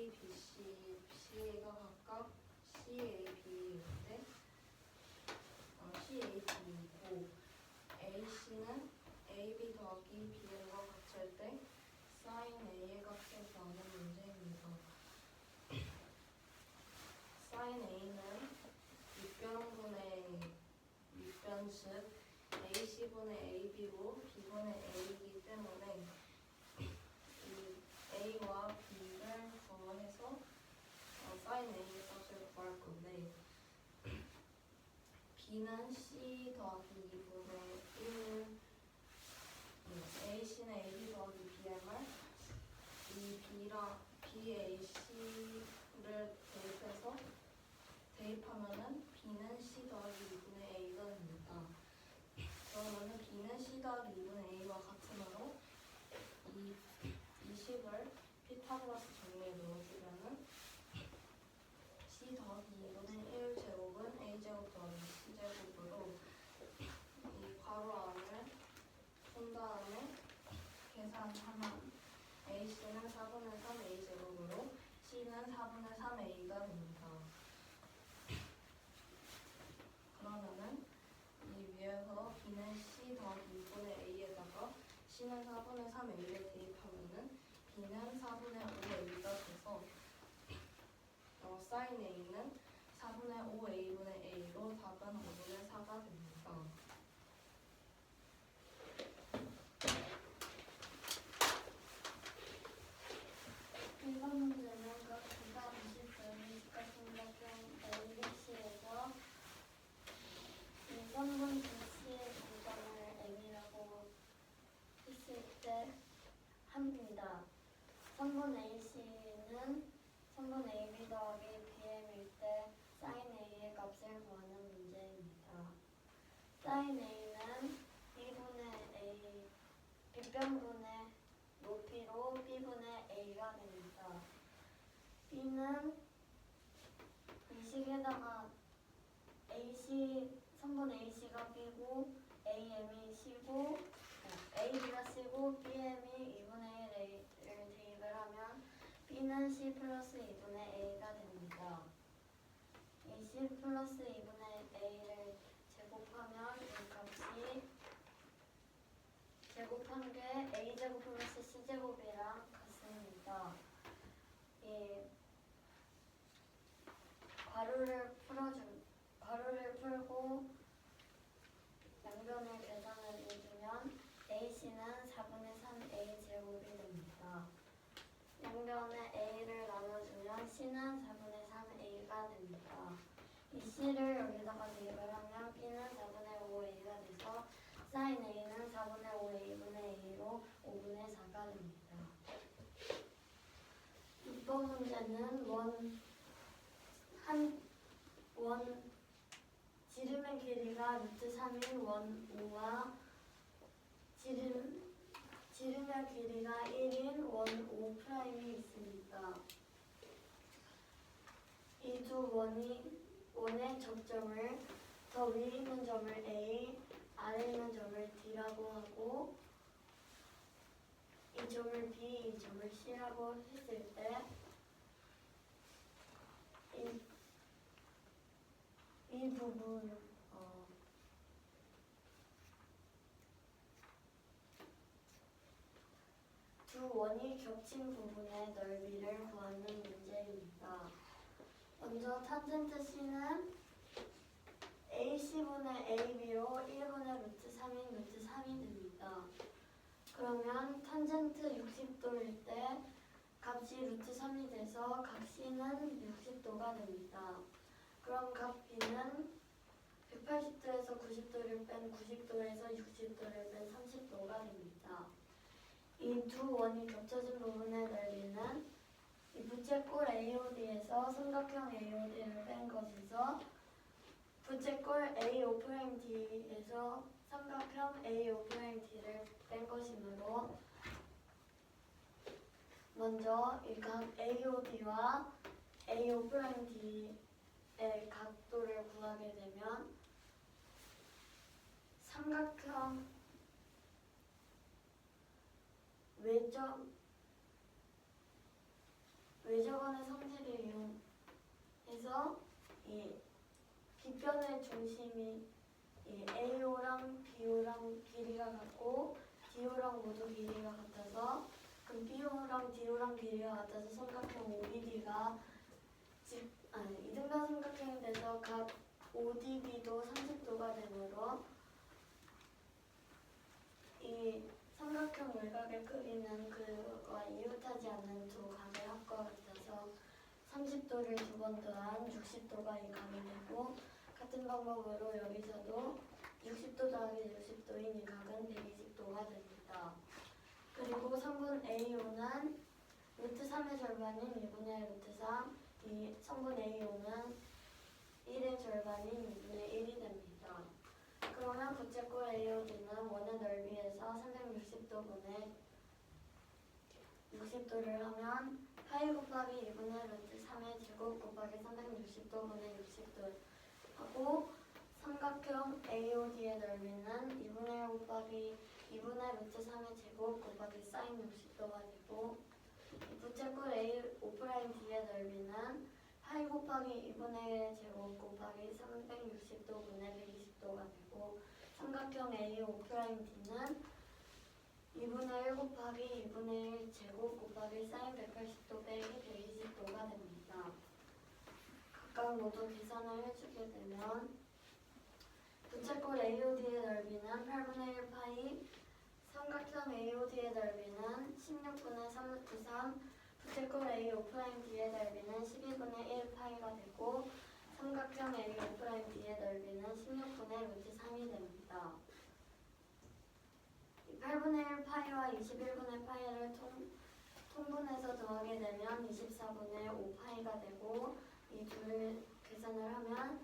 C, BC, C가 각각 CA, B일 때 CAB이고 AC는 AB 더하기 BM과 같을 때 sin A의 값을 구하는 문제입니다. sin A는 윗변 즉 AC분의 AB로 B분의 A이기 때문에 이 A와 B를 구해서 sin A의 값을 구할 건데 B는 C 더하기 2분의 1 AC는 AB 더하기 BM을 이 BAC를 대입하면은 B는 C 더하기 2분의 A가 됩니다. 그러면은 B는 C 더하기 2분의 A와 같으므로 이 20을 피타고라스 정리에 넣어주면은 C 더하기 2분의 1 제곱은 A제곱 더하기 C제곱으로 이 괄호 안을 푼 다음에 계산하면 AC는 4분의 3 A제곱으로 C는 4분의 3 A가 됩니다. 그러면은 이 위에서 B는 C 더하기 2분의 A에다가 C는 4분의 3 A를 대입하면은 B는 4분의 5 A가 돼서 sin A는 4분의 5 A분의 A로 답은 5분의 4가 됩니다. 이번 문제는 각 기사 20분이 직각삼각형 ABC에서 2선분 BC의 공간을 M이라고 했을 때 합니다. 선분 AC는 선분 AB 더하기 BM일 때 sin A의 값을 구하는 문제입니다. sin A는 B분의 A, 빗변분의 높이로 B분의 A가 됩니다. B는 이 식에다가 AC, 선분 AC가 B고 AM이 C고 AB가 C고 BM이 2분의 1을 대입을 하면 B는 C 플러스 2분의 A가 됩니다. 이 C 플러스 2분의 A를 제곱하면 이 값이 제곱한 게 A제곱 플러스 C제곱이랑 같습니다. 이 괄호를 풀고 양변을 계산을 해주면 AC는 4분의 3 A제곱이 됩니다. 양변에 A를 나눠주면 C는 4분의 3 A가 됩니다. 이 C를 여기다가 대입을 하면 B는 4분의 5 A가 돼서 sin A는 4분의 5 A분의 A로 5분의 4가 됩니다. 이번 문제는 지름의 길이가 루트 3인 원 5와 지름의 길이가 1인 원 5'이 있습니다. 이 두 원의 접점을 더 위에 있는 점을 A, 아래에 있는 점을 D라고 하고 이 점을 B, 이 점을 C라고 했을 때 이 부분 두 원이 겹친 부분의 넓이를 구하는 문제입니다. 먼저 탄젠트 C는 AC분의 AB로 1분의 루트 3인 루트 3이 됩니다. 그러면 탄젠트 60도일 때 값이 루트 3이 돼서 각 C는 60도가 됩니다. 그럼 각 B는 180도에서 90도를 뺀 90도에서 60도를 뺀 30도가 됩니다. 이 두 원이 겹쳐진 부분의 넓이는 이 부채꼴 AOD에서 삼각형 AOD를 뺀 것에서 부채꼴 AO'D에서 삼각형 AO'D를 뺀 것이므로 먼저 이 각 AOD와 AO'D의 각도를 구하게 되면 삼각형 외접원의 성질을 이용해서 이 빗변의 중심이 이 AO랑 BO랑 길이가 같고 DO랑 모두 길이가 같아서 그 BO랑 DO랑 길이가 같아서 삼각형 OBD가 이등변 삼각형이 돼서 각 ODB도 30도가 되므로 이 삼각형 외곽의 크기는 그와 이웃하지 않는 두 각의 합과 같아서 30도를 두 번 더한 60도가 이 각이 되고 같은 방법으로 여기서도 60도 더하기 60도인 이 각은 120도가 됩니다. 그리고 3분 AO는 루트 3의 절반인 2분의 루트 3, 이 3분 AO는 1의 절반인 2분의 1이 됩니다. 그러면 부채꼴 AOD는 원의 넓이에서 360도분의 60도를 하면 파이 곱하기 2분의 루트 3의 제곱 곱하기 360도분의 60도 하고 삼각형 AOD의 넓이는 2분의 1 곱하기 2분의 루트 3의 제곱 곱하기 사인 60도가 되고 부채꼴 A5'D의 넓이는 파이 곱하기 2분의 1의 제곱 곱하기 360도분의 120도가 되고 삼각형 A5'D는 2분의 1 곱하기 2분의 1 제곱 곱하기 사인 180도 빼기 120도가 됩니다. 각각 모두 계산을 해주게 되면 부채꼴 AOD의 넓이는 8분의 1 파이, 삼각형 AOD의 넓이는 16분의 3루트 3, 부채꼴 A5'D의 넓이는 12분의 1 파이가 되고 삼각형 A5'D의 넓이는 16분의 루트 3이 됩니다. 8분의 1 파이와 21분의 파이를 통분해서 더하게 되면 24분의 5 파이가 되고 이 둘을 계산을 하면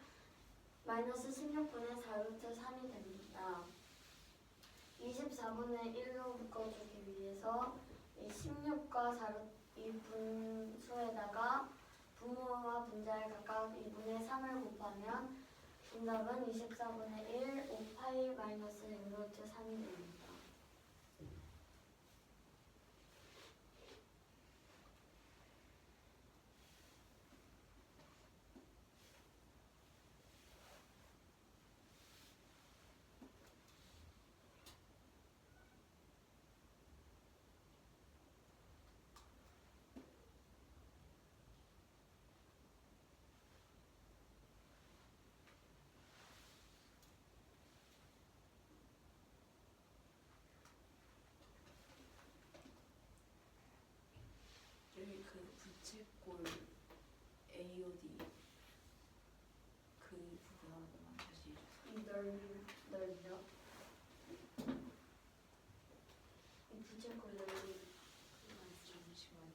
마이너스 16분의 4루트 3이 됩니다. 24분의 1로 묶어주기 위해서 이 16과 4루트 이 분수에다가 분모와 분자를 각각 2분의 3을 곱하면 정답은 24분의 1, 5파이 마이너스 6루트 3이 됩니다. 여기 그 부채꼴 AOD 그 부분 하나만 다시 해주세요. 이 넓이요? 이 부채꼴 넓이 잠시만요.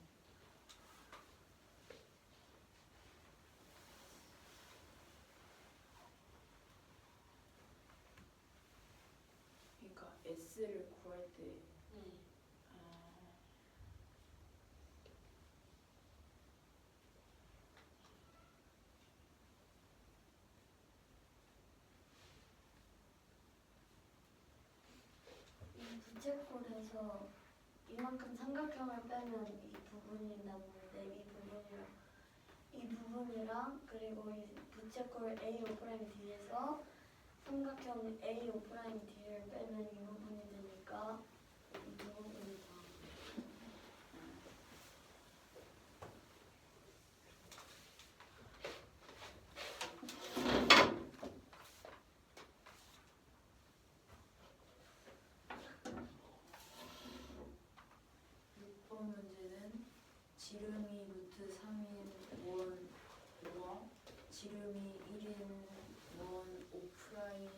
그러니까 S를 구할 때 네. 이 부채꼴에서 이만큼 삼각형을 빼면 이 부분이 남는데 이 부분이랑 그리고 이 부채꼴 A5'D에서 삼각형 A5'D를 빼면 이 부분이 되니까 이 두 부분이 다. 문제는 지름이 루트 3인 원과 지름이 1인 원 5'이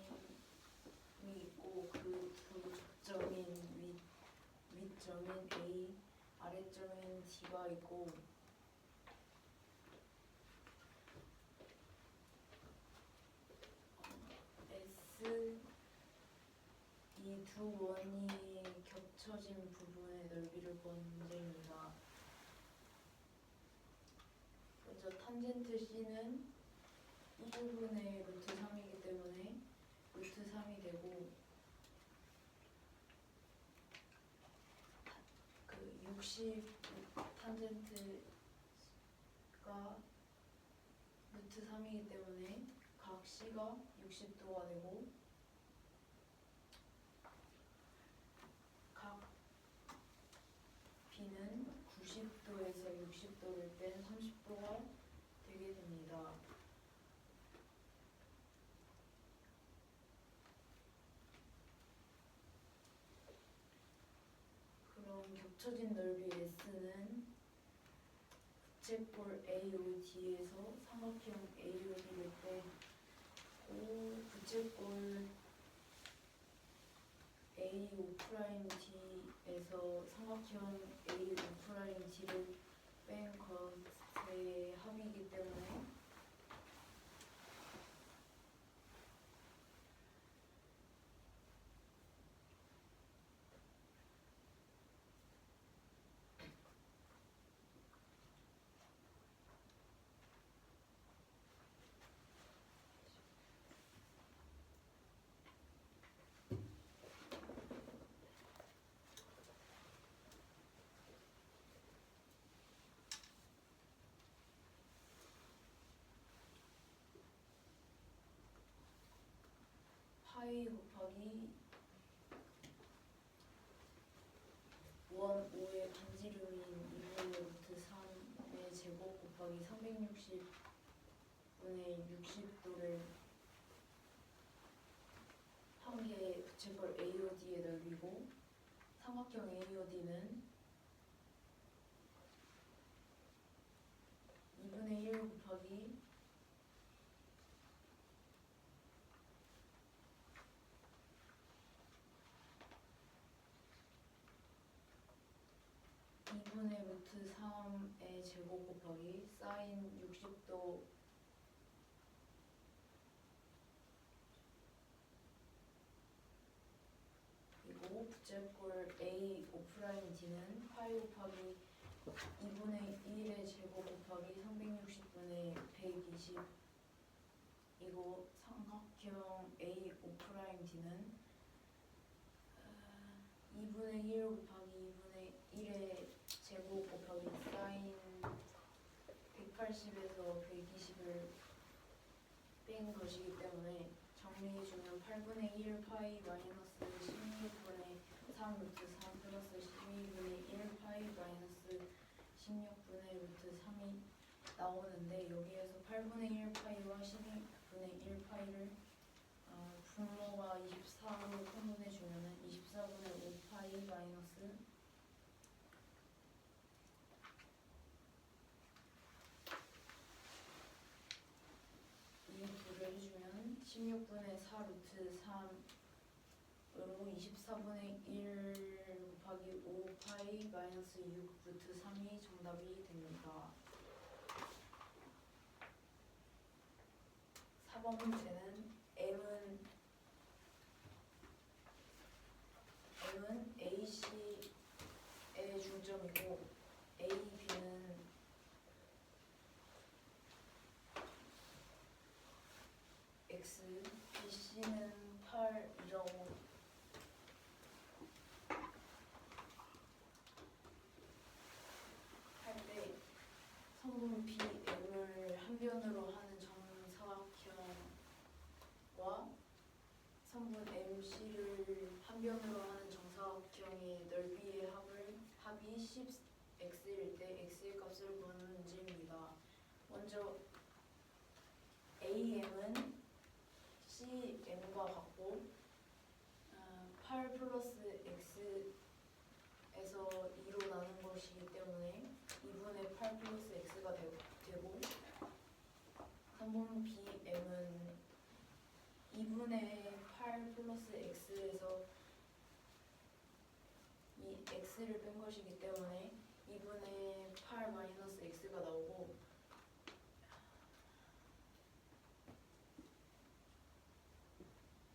있고 그 두 접점인 윗점인 A, 아래점인 D가 있고 S 이 두 원이 겹쳐진 부분의 넓이를 구하는 문제입니다. 먼저 탄젠트 C는 이 부분의 루트 3이기 때문에 루트 3이 되고 그 60 탄젠트 루트 3이기 때문에 각 C가 60도가 되고 각 B는 90도에서 60도를 뺀 30도가 되게 됩니다. 그럼 겹쳐진 넓이 S는 부채꼴 AOD에서 삼각형 AOD를 빼고 부채꼴 AO'D에서 삼각형 AO'D를 뺀 것의 합이기 때문에 파이 곱하기 원 5의 반지름인 2분의 루트 3의 제곱 곱하기 360분의 60도를 한 개의 부채꼴 AOD에 넓이고 삼각형 AOD는 2분의 1 곱하기 2분의 루트 3의 제곱 곱하기 사인 60도 그리고 부채꼴 AO'D는 파이 곱하기 2분의 1의 제곱 곱하기 360분의 120 이고 삼각형 AO'D는 2분의 1 곱하기 2분의 1의 제곱 곱하기 사인 180에서 120을 뺀 것이기 때문에 정리해주면 8분의 1 파이 마이너스 16분의 3 루트 3 플러스 12분의 1 파이 마이너스 16분의 루트 3이 나오는데 여기에서 8분의 1 파이와 12분의 1 파이를 분모가 24로 phân 분해주면 24분의 5 파이 마이너스 이 둘을 해주면 16분의 4 루트 3으로 24분의 1 곱하기 5 파이 마이너스 6 루트 3이 정답이 됩니다. 4번 문제는 M은 AC의 중점이고 AB는 X, BC는 8이라고 할 때 성분 BM을 한 변으로 하는 정사각형과 성분 MC를 한 변으로 하는 정사각형의 넓이의 합이 10x일 때 x의 값을 구하는 문제입니다. 먼저 AM은 CM과 같고 8 플러스 x에서 2로 나눈 것이기 때문에 2분의 8 플러스 x가 되고 3번 BM은 2분의 8 플러스 x에서 이 x를 뺀 것이기 때문에 2분의 8 마이너스 x가 나오고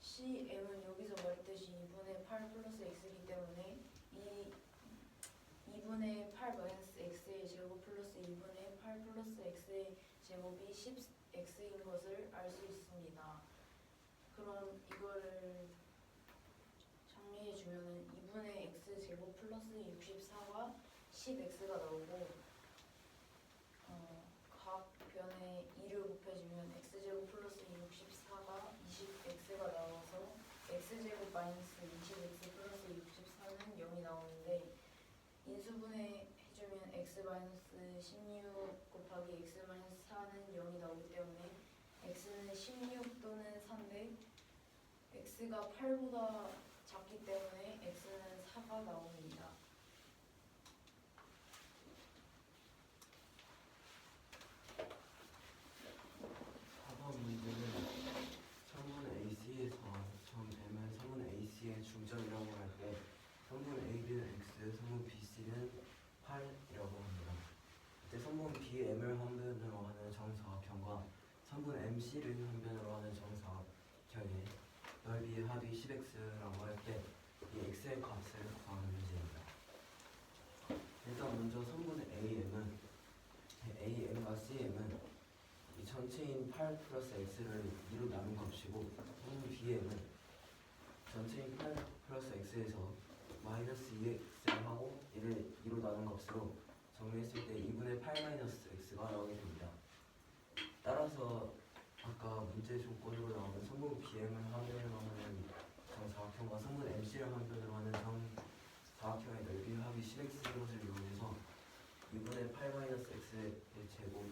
CM은 여기서 말했듯이 2분의 8 플러스 x이기 때문에 이 2분의 8 마이너스 x의 제곱 플러스 2분의 8 플러스 x의 제곱이 10x인 것을 알 수 있습니다. 그럼 이거를 정리해주면 2분의 x 제곱 플러스 64가 10x가 나오고 각 변에 2를 곱해주면 x제곱 마이너스 20x 플러스 64는 0이 나오는데 인수분해 해주면 x 마이너스 16 곱하기 x 마이너스 4는 0이 나오기 때문에 x는 16 또는 4인데 x가 8보다 작기 때문에 x는 4가 나옵니다. 4번 문제는 성분 AC에서 점 M은 성분 AC의 중점이라고 할 때 성분 AB는 X, 성분 BC는 8이라고 합니다. 이때 성분 BM을 한 변으로 하는 정사각형과 성분 MC를 한 변으로 하는 정사각형의 넓이의 합이 10X라고 할 때 이 X의 값을 구하는 문제입니다. 일단 먼저 성분 AM과 CM은 이 전체인 8 플러스 x를 2로 나눈 값이고 성분 bm은 전체인 8 플러스 x에서 마이너스 2x를 하고 이를 2로 나눈 값으로 정리했을 때 2분의 8 마이너스 x가 나오게 됩니다. 따라서 아까 문제 조건으로 나오는 성분 bm을 한 변으로 하는 정사각형과 성분 mc를 한 변으로 하는 정사각형의 넓이 합이 10x인 것을 이용해서 2분의 8 마이너스 x의 제곱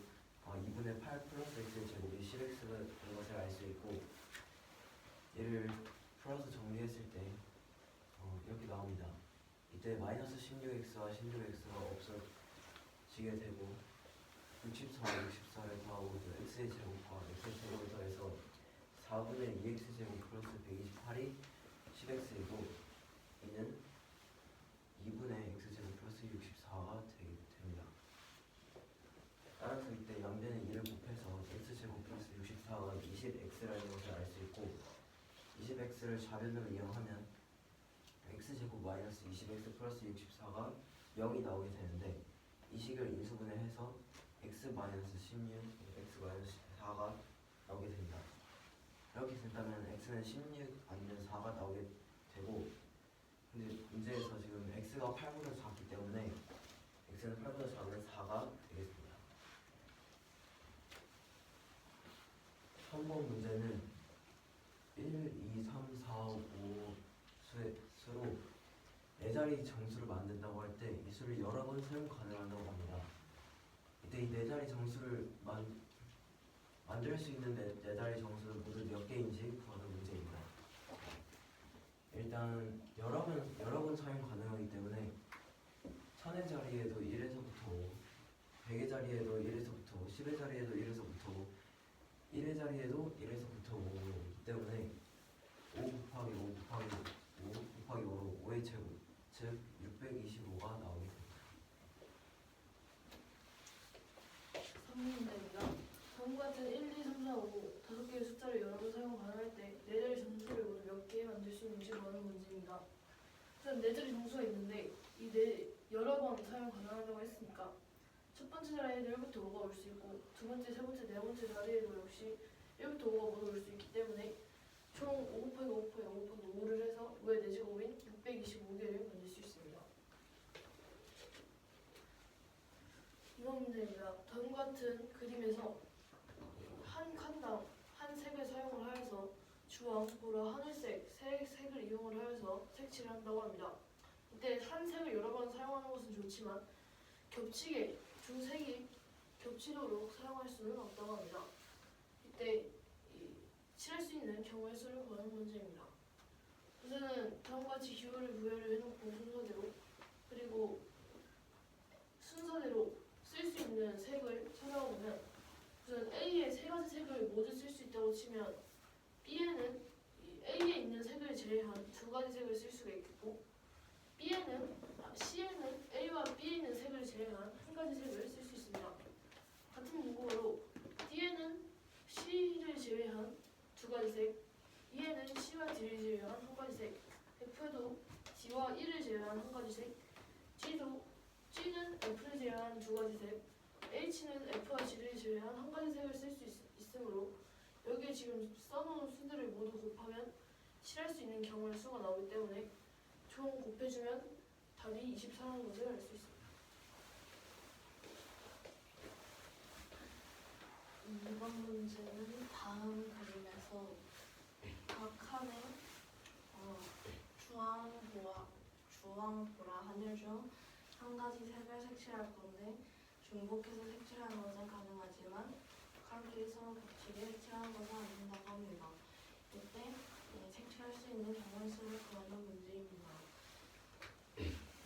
2분의 8 플러스 x의 제곱이 10x인 것을 알 수 있고 얘를 풀어서 정리했을 때 이렇게 나옵니다. 이때 마이너스 16x와 16x가 없어지게 되고 64를 더하고 x의 제곱과 x의 제곱을 더해서 4분의 2x 제곱 플러스 128이 10x이고 이는 2분의 x제곱 플러스 64가 되게 됩니다. 따라서 이때 양변에 2를 곱해서 x제곱 플러스 64가 20x라는 것을 알 수 있고 20x를 좌변으로 이용하면 x제곱 마이너스 20x 플러스 64가 0이 나오게 되는데 이 식을 인수분해해서 x 마이너스 16, x 마이너스 4가 나오게 됩니다. 이렇게 된다면 x는 16 아니면 4가 나오게 되고 근데 문제에서 지금 x가 8보다 작기 때문에 x는 8보다 작으면 4가 되겠습니다. 3번 문제는 1, 2, 3, 4, 5 수로 4자리 정수를 만든다고 할 때 이 수를 여러 번 사용 가능하다고 합니다. 이때 이 4자리 정수를 만들 수 있는 4자리 정수는 모두 몇 개인지 구하는 문제입니다. 일단 여러 번 사용 가능하기 때문에 1000의 자리에도 1에서부터 5, 100의 자리에도 1에서부터 10의 자리에도 1에서부터 1의 자리에도 1에서부터 5이기 때문에 5 곱하기 5 곱하기 5 곱하기 5로 5의 제곱 즉 625가 나오게 됩니다. 3문제입니다. 다음과 같은 1, 2, 3, 4, 5 5개의 숫자를 여러 번 사용 가능할 때 4자리 정수를 모두 몇 개 만들 수 있는지 구하는 문제입니다. 일단 4자리 정수가 있는데 여러 번 사용 가능하다고 했으니까 첫 번째 자리에도 1부터 5가 올 수 있고 두 번째, 세 번째, 네 번째 자리에도 역시 1부터 5가 모두 올 수 있기 때문에 총 5 곱하기 5 곱하기 5 곱하기 5를 해서 5의 4제곱인 625개를 만들 수 있습니다. 이번 문제입니다. 다음과 같은 그림에서 한 칸당 한 색을 사용을 하여서 주황, 보라, 하늘색 세 색을 이용을 하여서 색칠을 한다고 합니다. 이때 한 색을 여러 번 사용하는 것은 좋지만 겹치게 두 색이 겹치도록 사용할 수는 없다고 합니다. 이때 칠할 수 있는 경우의 수를 구하는 문제입니다. 우선은 다음과 같이 기호를 부여를 해놓고 순서대로 쓸 수 있는 색을 찾아보면 우선 A에 세 가지 색을 모두 쓸 수 있다고 치면 B에는 A에 있는 색을 제외한 두 가지 색을 쓸 수가 있겠고 C에는 A와 B에 있는 색을 제외한 한 가지 색을 쓸 수 있습니다. 같은 문구어로 D에는 C를 제외한 두 가지 색, E에는 C와 D를 제외한 한 가지 색, F에도 D와 E를 제외한 한 가지 색, G는 F를 제외한 두 가지 색, H는 F와 G를 제외한 한 가지 색을 쓸 수 있으므로 여기에 지금 써놓은 수들을 모두 곱하면 칠할 수 있는 경우의 수가 나오기 때문에 총 곱해주면 답이 24라는 것을 알 수 있습니다. 2번 문제는 다음 그림에서 각 칸에 주황보라 하늘 중 한 가지 색을 색칠할 건데 중복해서 색칠하는 것은 가능하지만 칼길성 겹치게 색칠하는 것은 안 된다고 합니다. 이때 색칠할 수 있는 경우의 수를 구하는 문제입니다.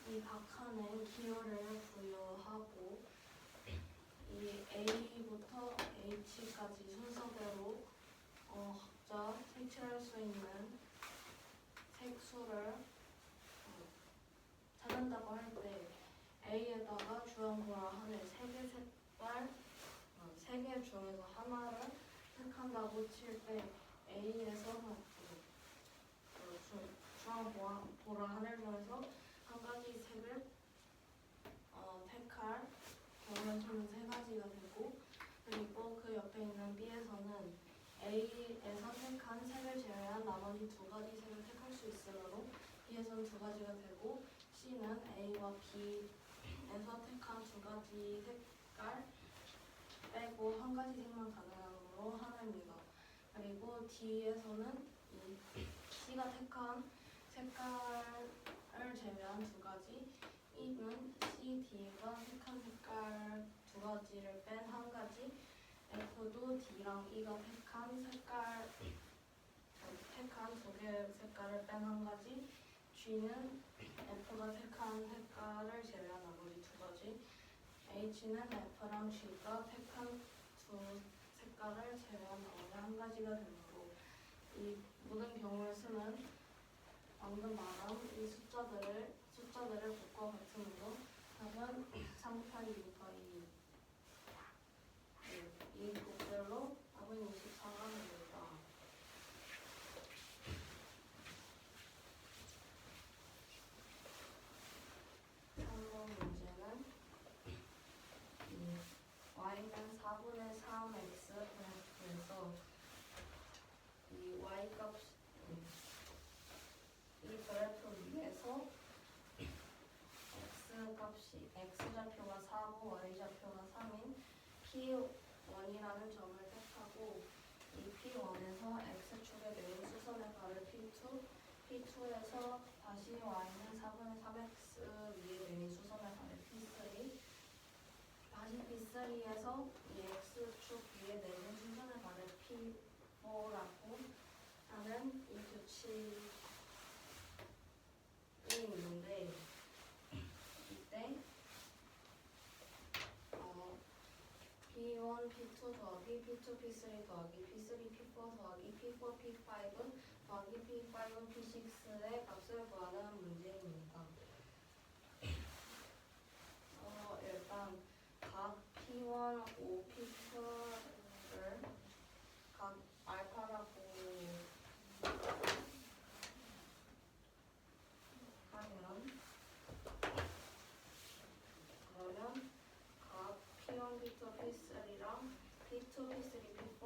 이 각하는 기호를 부여하고 이 A부터 H까지 순서대로 각자 색칠할 수 있는 색수를 찾는다고 할 때 A에다가 주황보라 하늘 세 개 중에서 하나를 택한다고 칠 때 A에서 주황보라 하늘 중에서 한 가지 색을 택할 경우의 수는 세 가지가 되고, 그리고 그 옆에 있는 B에서는 A에서 택한 색을 제외한 나머지 두 가지 색을 택할 수 있으므로 B에서는 두 가지가 되고, C는 A와 B에서 택한 두 가지 색깔 빼고 한 가지 색만 가능하므로 하나입니다. 그리고 D에서는 이 C가 택한 색깔을 제외한 두 가지, E는 C, D가 택한 색깔 두 가지를 뺀 한 가지, F도 D랑 E가 택한 두 개의 색깔을 뺀 한 가지, G는 F가 택한 색깔을 제외한 나머지 두 가지, H는 F랑 G가 택한 두 색깔을 제외한 나머지 한 가지가 되므로 이 모든 경우의 수는 방금 말한 이 숫자들을 곱과 같으므로 답은 3 곱하기 2 곱하기 2 곱별로 답은 24가 됩니다. 3번 문제는 y는 4분의 3x 그래프에서 이 y 값 이 그래프 위에서 x좌표가 4고 y좌표가 3인 P1이라는 점을 택하고 이 P1에서 x축의 내린 수선의 발을 P2, P2에서 다시 y는 4분의 3x 위에 내린 수선의 발을 P3, 다시 P3에서 이 x축 위에 내린 수선의 발을 P4라고 하는 이 규칙 있는데, 이때 P1, P2 더하기 P2, P3 더하기 P3, P4 더하기 P4, P5 더하기 P5, P6의 값을 구하는 문제입니다. 일단 각 P1, O, P2를 각 알파라고 그러면 각 P1, P2, P3랑 P2, P3, P4,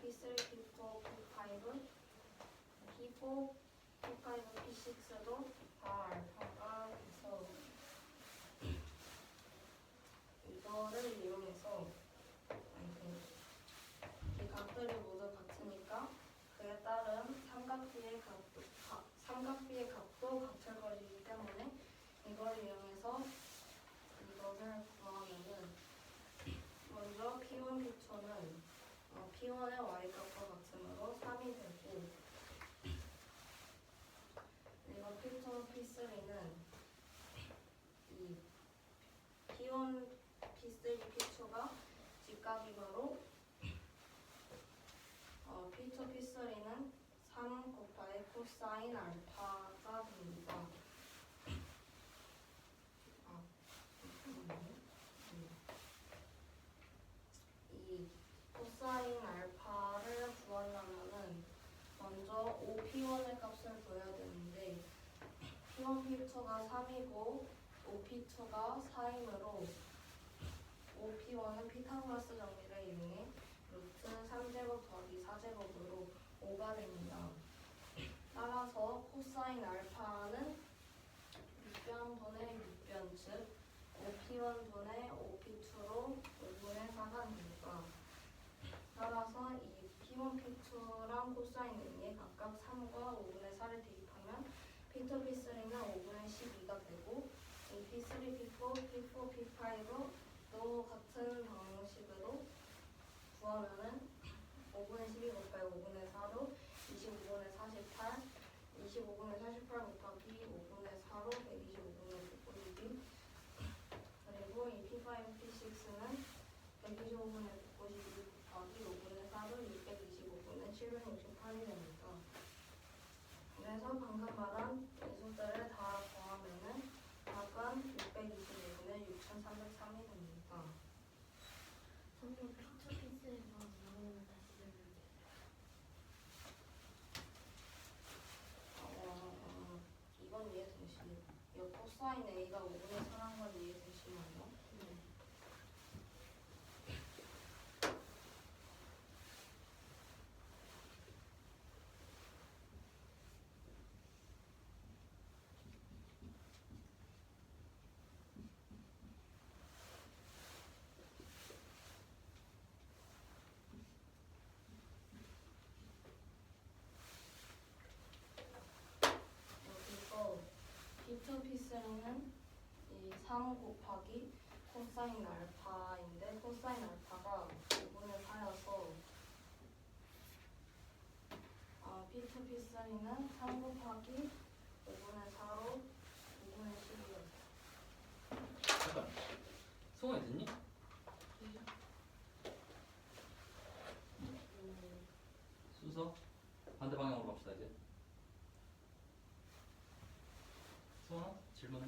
P3, P4, P5, P4, P5, P6도 다 알파가 돼서 이거를 이용해서 이 각들이 모두 같으니까 그에 따른 삼각비의 값도 같을 것이기 때문에 이걸 이용해서 이것을 구하면은 먼저 P1, P2는 P1의 y값과 같으므로 3이 되고, 그리고 P2, P3는 이 P1, P3, P2가 직각이므로 P2, P3는 3 곱하기 코사인 알파가 됩니다. 이 코사인 알파를 구하려면은 먼저 OP1의 값을 구해야 되는데 P1, P2가 3이고 OP2가 4이므로 OP1은 피타고라스 정리를 이용해 루트 3제곱 더하기 4제곱으로 5가 됩니다. 따라서 코사인 알파는 6변분의 6변, 즉 5P1분의 5P2로 5분의 4가 됩니다. 따라서 이 P1, P2랑 코사인이 각각 3과 5분의 4를 대입하면 P2, P3는 5분의 12가 되고 이 P3, P4, P4, P5도 같은 방식으로 구하면은 5분의 12 곱하기 5분의 4로 25분의 48, 25분의 48 곱하기 5분의 4로 125분의 192 그리고 이 P5, P6는 125분의 192 곱하기 5분의 4로 625분의 768이 됩니다. 그래서 방금 말한 인수들을 다 더하면은 답은 625분의 6303이 됩니다. 선생님 피처 피스에서 나오는 다시 설명해 이건 이해되시나요? 이 코사인 A가 5분의 4란 건 이해되시나요? 여기서 P2, P3는 이 3 곱하기 코사인 알파인데 코사인 알파가 5분의 4여서 P2, P3는 3 곱하기 5분의 4로 5분의 12였어요. 잠깐. 소원이 됐니? 순서 반대 방향으로 갑시다 이제. 소원아 질문해.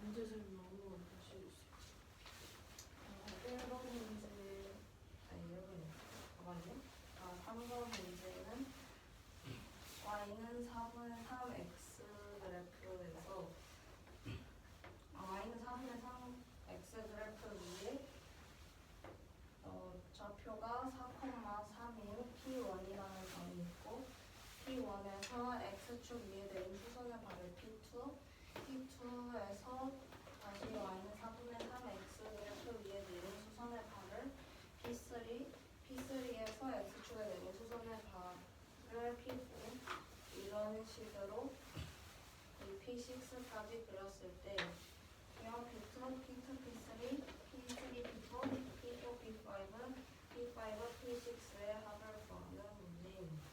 문제 설명 한번 다시 해주세요. 1번 문제, 아니 1번이요. 잠깐만요. 3번 문제는 y는 4분의 3x 그래프에서 y는 4분의 3x 그래프 위에 좌표가 4,3인 P1이라는 점이 있고 P1에서 x축 위에 내린 수선의 발을 P2, P2에서 다시 y는 4분의 3x 그래프 위에 내린 수선의 발을 P3, P3에서 x축에 내린 수선의 발을 P4 이런 식으로 이 P6까지 그렸을 때 P1, P2, P2, P3, P3, P4, P4, P5, P5, P6의 합을 구하는 문제입니다.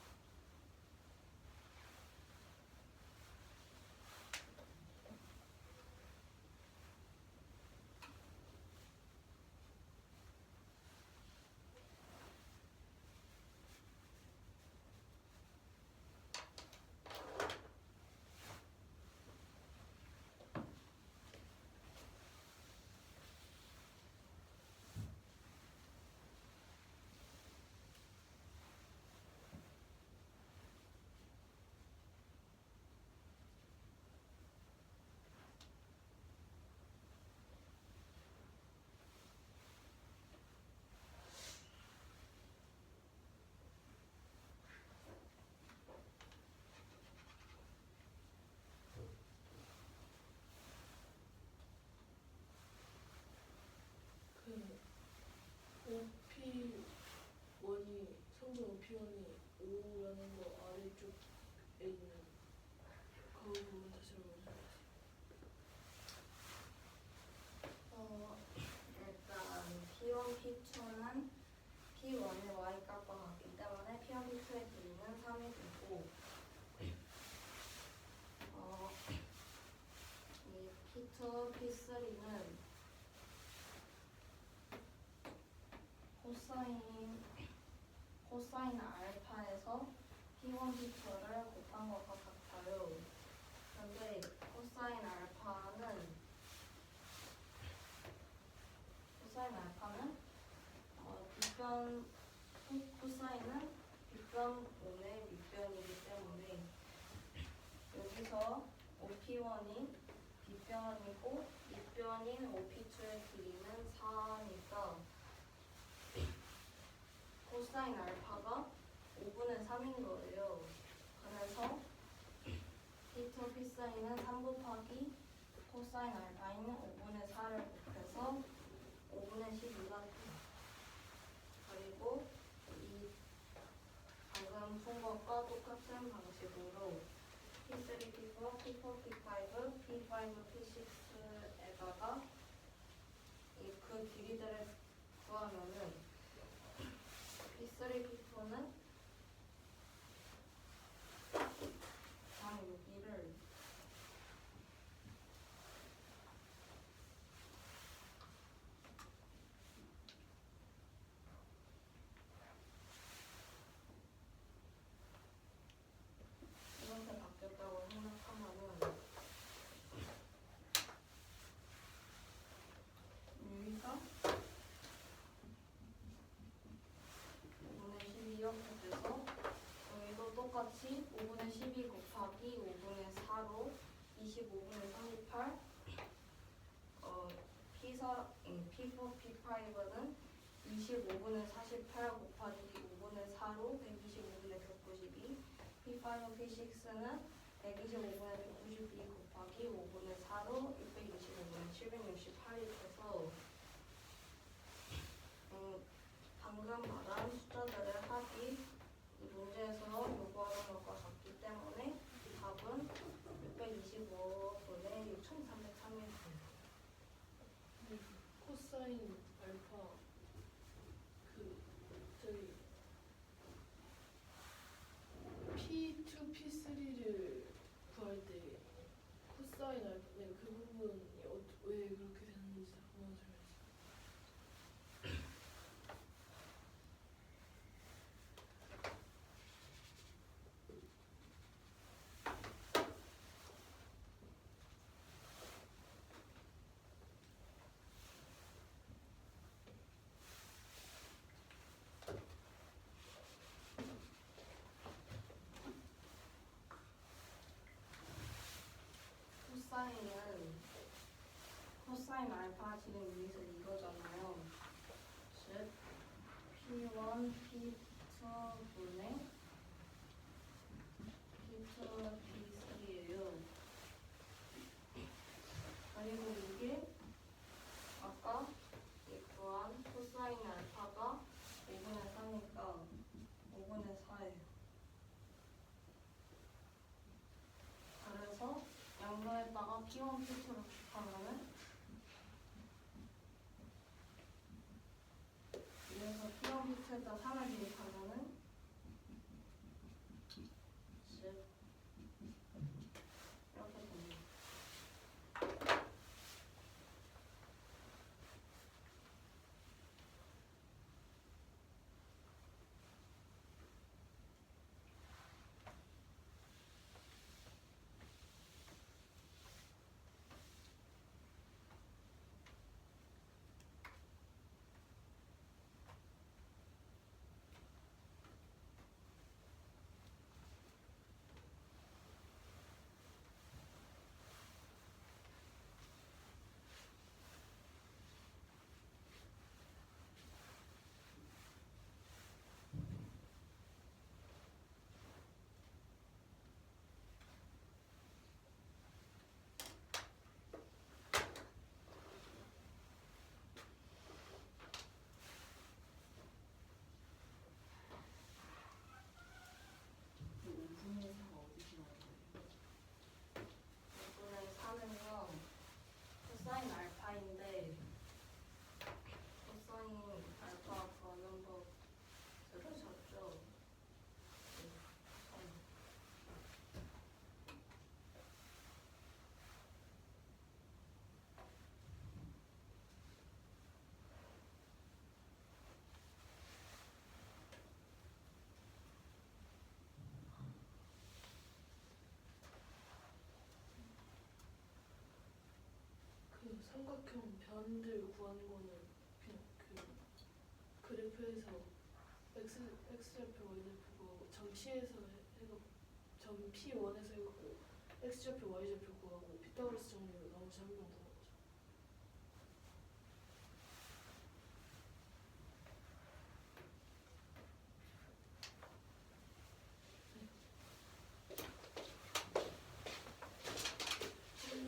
그 OP1이 성분 OP1이 5라는 거 아래쪽에 있는 그 부분 다시 한번 해주세요. 일단 P1, P2는 P1의 y값과 같기 때문에 P1, P2의 길이는 3이 되고 이 P2, P3는 코사인 알파에서 P1, P2를 곱한 것과 같아요. 근데 코사인 알파는 빗변 코사인은 빗변 5의 밑변이기 때문에 여기서 OP1이 빗변이고 밑변인 OP2의 길이는 4니까 코사인 알파가 5분의 3인 거예요. 그래서 P2, P3는 3 곱하기 코사인 알파인 5분의 4를 곱해서 5분의 12가 돼요. 그리고 푼 것과 똑같은 방식으로 P3, P4, P4, P5, P5, P6에다가 그 길이들을 구하면은 P3, P4는 그냥 여기를 이렇게 바뀌었다고 생각하면은 여기가 5분의 12 이렇게 돼서 여기도 똑같이 5분의 12 곱하기 5분의 4로 25분의 38 P4, P5는 25분의 48 곱하기 5분의 4로 125분의 192 P5, P6는 125분의 192 곱하기 5분의 4로 625분의 768이 돼서 방금 말한 숫자들의 합이 이 문제에서 요구하는 것과 같기 때문에 답은 625분의 6303입니다. 코사인 알파 저기 P2, P3를 구할 때 코사인 알파 그 부분이 왜 그렇게 됐는지 한번 설명해 주세요. 코사인 알파 지금 여기서 이거잖아요. 즉 P1, P2분의 P2, P3예요. 그리고 이게 아까 구한 코사인 알파가 5분의 4니까 5분의 4예요. 그래서 양변에다가 P1, P2를 곱하면은 여기서 P1, P2에다 3을 대입하면은 즉 이렇게 됩니다. 코사인 알파인데 코사인 알파 구하는 법 들으셨죠? 그 삼각형 변들 구하는 거는 그냥 그 그래프에서 x좌표 y좌표 구하고 정시에서 해서 점 P1에서 해갖고 x좌표 y좌표 구하고 피타고라스 정리로 나머지 한 명 구하는 거죠.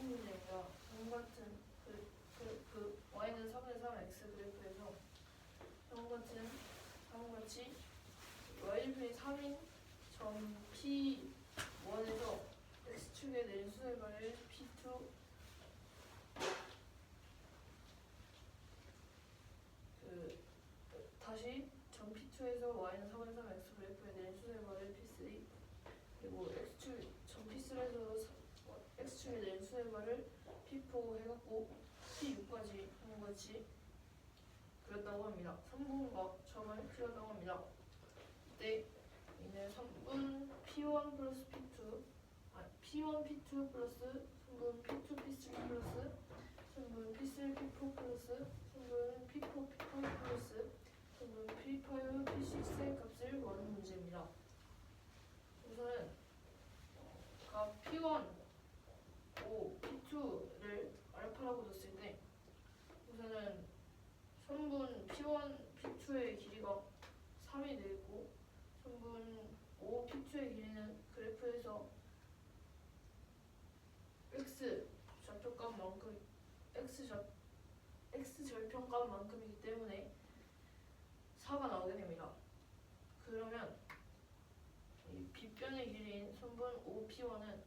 문제가 똑같은 그 y는 3분의 3 x 그래프에서 똑같은 다음과 같이 y좌표의 3인 점 P1에서 x축에 내린 수열반을 P2 다시 점 P2에서 y는 4분의 3 x 그래프에 내린 수열반을 P3 그리고 점 P3에서 x축에 내린 수열반을 P4 해갖고 P6까지 하는 것이 그렸다고 합니다. 3분과 점을 그렸다고 합니다. 이때 이제 3분 P1 플러스 P2 P1 P2 플러스 3분 P2 P3 플러스 3분 P3 P4 플러스 3분 P4 P5 플러스 3분 P5 P6의 값을 구하는 문제입니다. 우선은 값 P1 5 P2를 알파라고 뒀을 때 우선은 3분 P1 P2의 길이가 3이 되겠고 3분 5 P2의 길이는 그래프에서 x 좌표값만큼 x 절편값만큼이기 때문에 4가 나오게 됩니다. 그러면 이 빗변의 길이인 3분 5 P1은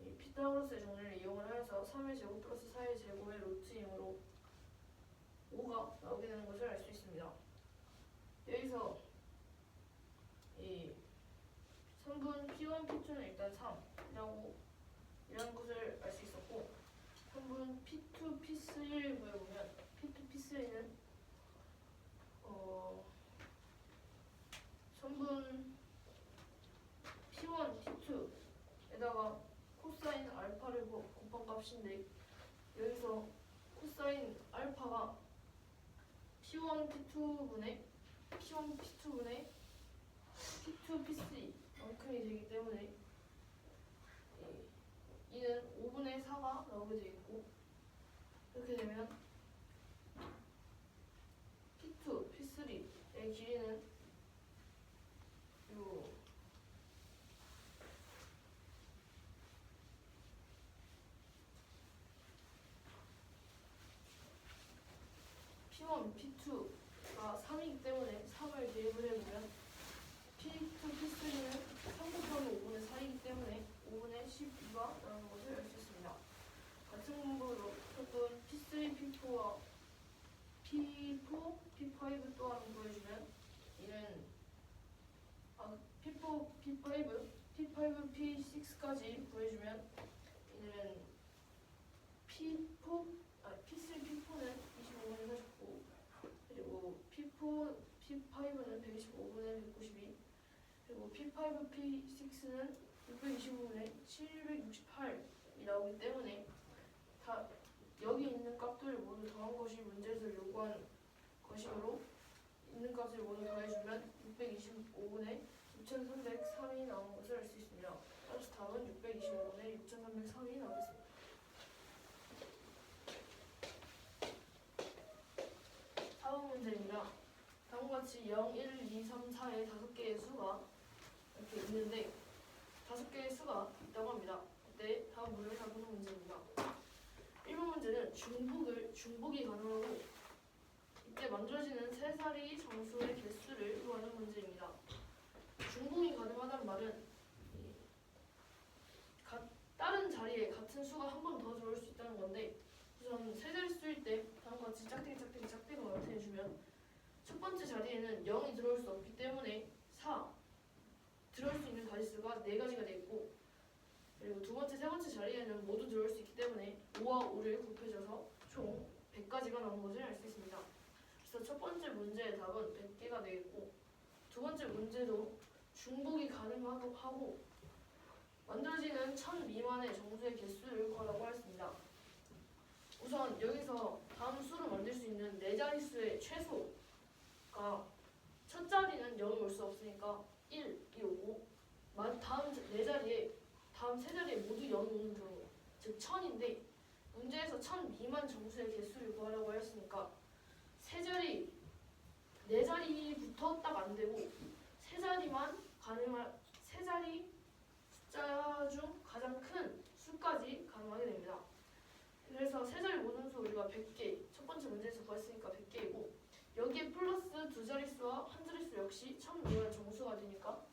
이 피타고라스의 정리를 이용을 해서 3의 제곱 플러스 4의 제곱의 루트이므로 5가 나오게 되는 것을 알 수 있습니다. 여기서 이 3분 P1, P2는 일단 3이라는 것을 알 수 있었고 3분 P2, P3를 구해보면 P2, P3는 3분 P1, P2에다가 코사인 알파를 곱한 값인데 여기서 코사인 알파가 P1, P2분의 P2, P3 만큼이 되기 때문에 이는 5분의 4가 나오게 되겠고 이렇게 되면 P2, P3의 길이는 요 P1, P2가 3이기 때문에 3을 대입을 해보면 P2, P3는 3 곱하기 5분의 4이기 때문에 5분의 12가 나오는 것을 알 수 있습니다. 같은 공부로 조금 P3, P4와 P4, P5 또한 구해주면 이는 P4, P5, P6까지 구해주면 이는 P3, P4는 25분의 49 그리고 P5는 125분의 192 그리고 P5, P6는 625분의 768이 나오기 때문에 여기 있는 값들을 모두 더한 것이 문제에서 요구한 것이므로 있는 값을 모두 더해주면 625분의 6303이 나오는 것을 알 수 있습니다. 따라서 답은 625분의 6303이 나오겠습니다. 다음 문제입니다. 다음과 같이 0, 1, 2, 3, 4의 5개의 수가 이렇게 있는데 5개의 수가 있다고 합니다. 이때 다음 문을 다루는 문제입니다. 1번 문제는 중복이 가능하고 이때 만들어지는 세자리 정수의 개수를 구하는 문제입니다. 중복이 가능하다는 말은 다른 자리에 같은 수가 한 번 더 들어올 수 있다는 건데 우선 세자릿수일 때 다음과 같이 짝대기가 나타내주면 첫 번째 자리에는 0이 들어올 수 없기 때문에 4 들어올 수 있는 가지수가 4가지가 되겠고 그리고 두 번째, 세 번째 자리에는 모두 들어올 수 있기 때문에 5와 5를 곱해줘서 총 100가지가 나오는 것을 알 수 있습니다. 그래서 첫 번째 문제의 답은 100개가 되겠고 두 번째 문제도 중복이 가능하고 하고 만들어지는 1000 미만의 정수의 개수를 구하라고 했습니다. 우선 여기서 다음 수로 만들 수 있는 4자릿수의 최소가 첫 자리는 0이 올 수 없으니까 1이 오고 다음 세 자리에 모두 0이 오는 경우 즉 1000인데 문제에서 1000 미만 정수의 개수를 구하라고 했으니까 세 자리 4자리부터 딱 안 되고 세 자리 숫자 중 가장 큰 수까지 가능하게 됩니다. 그래서 세 자리 모든 수 우리가 100개 첫 번째 문제에서 구했으니까 100개이고 여기에 플러스 두 자릿수와 한 자릿수 역시 1000 미만 정수가 되니까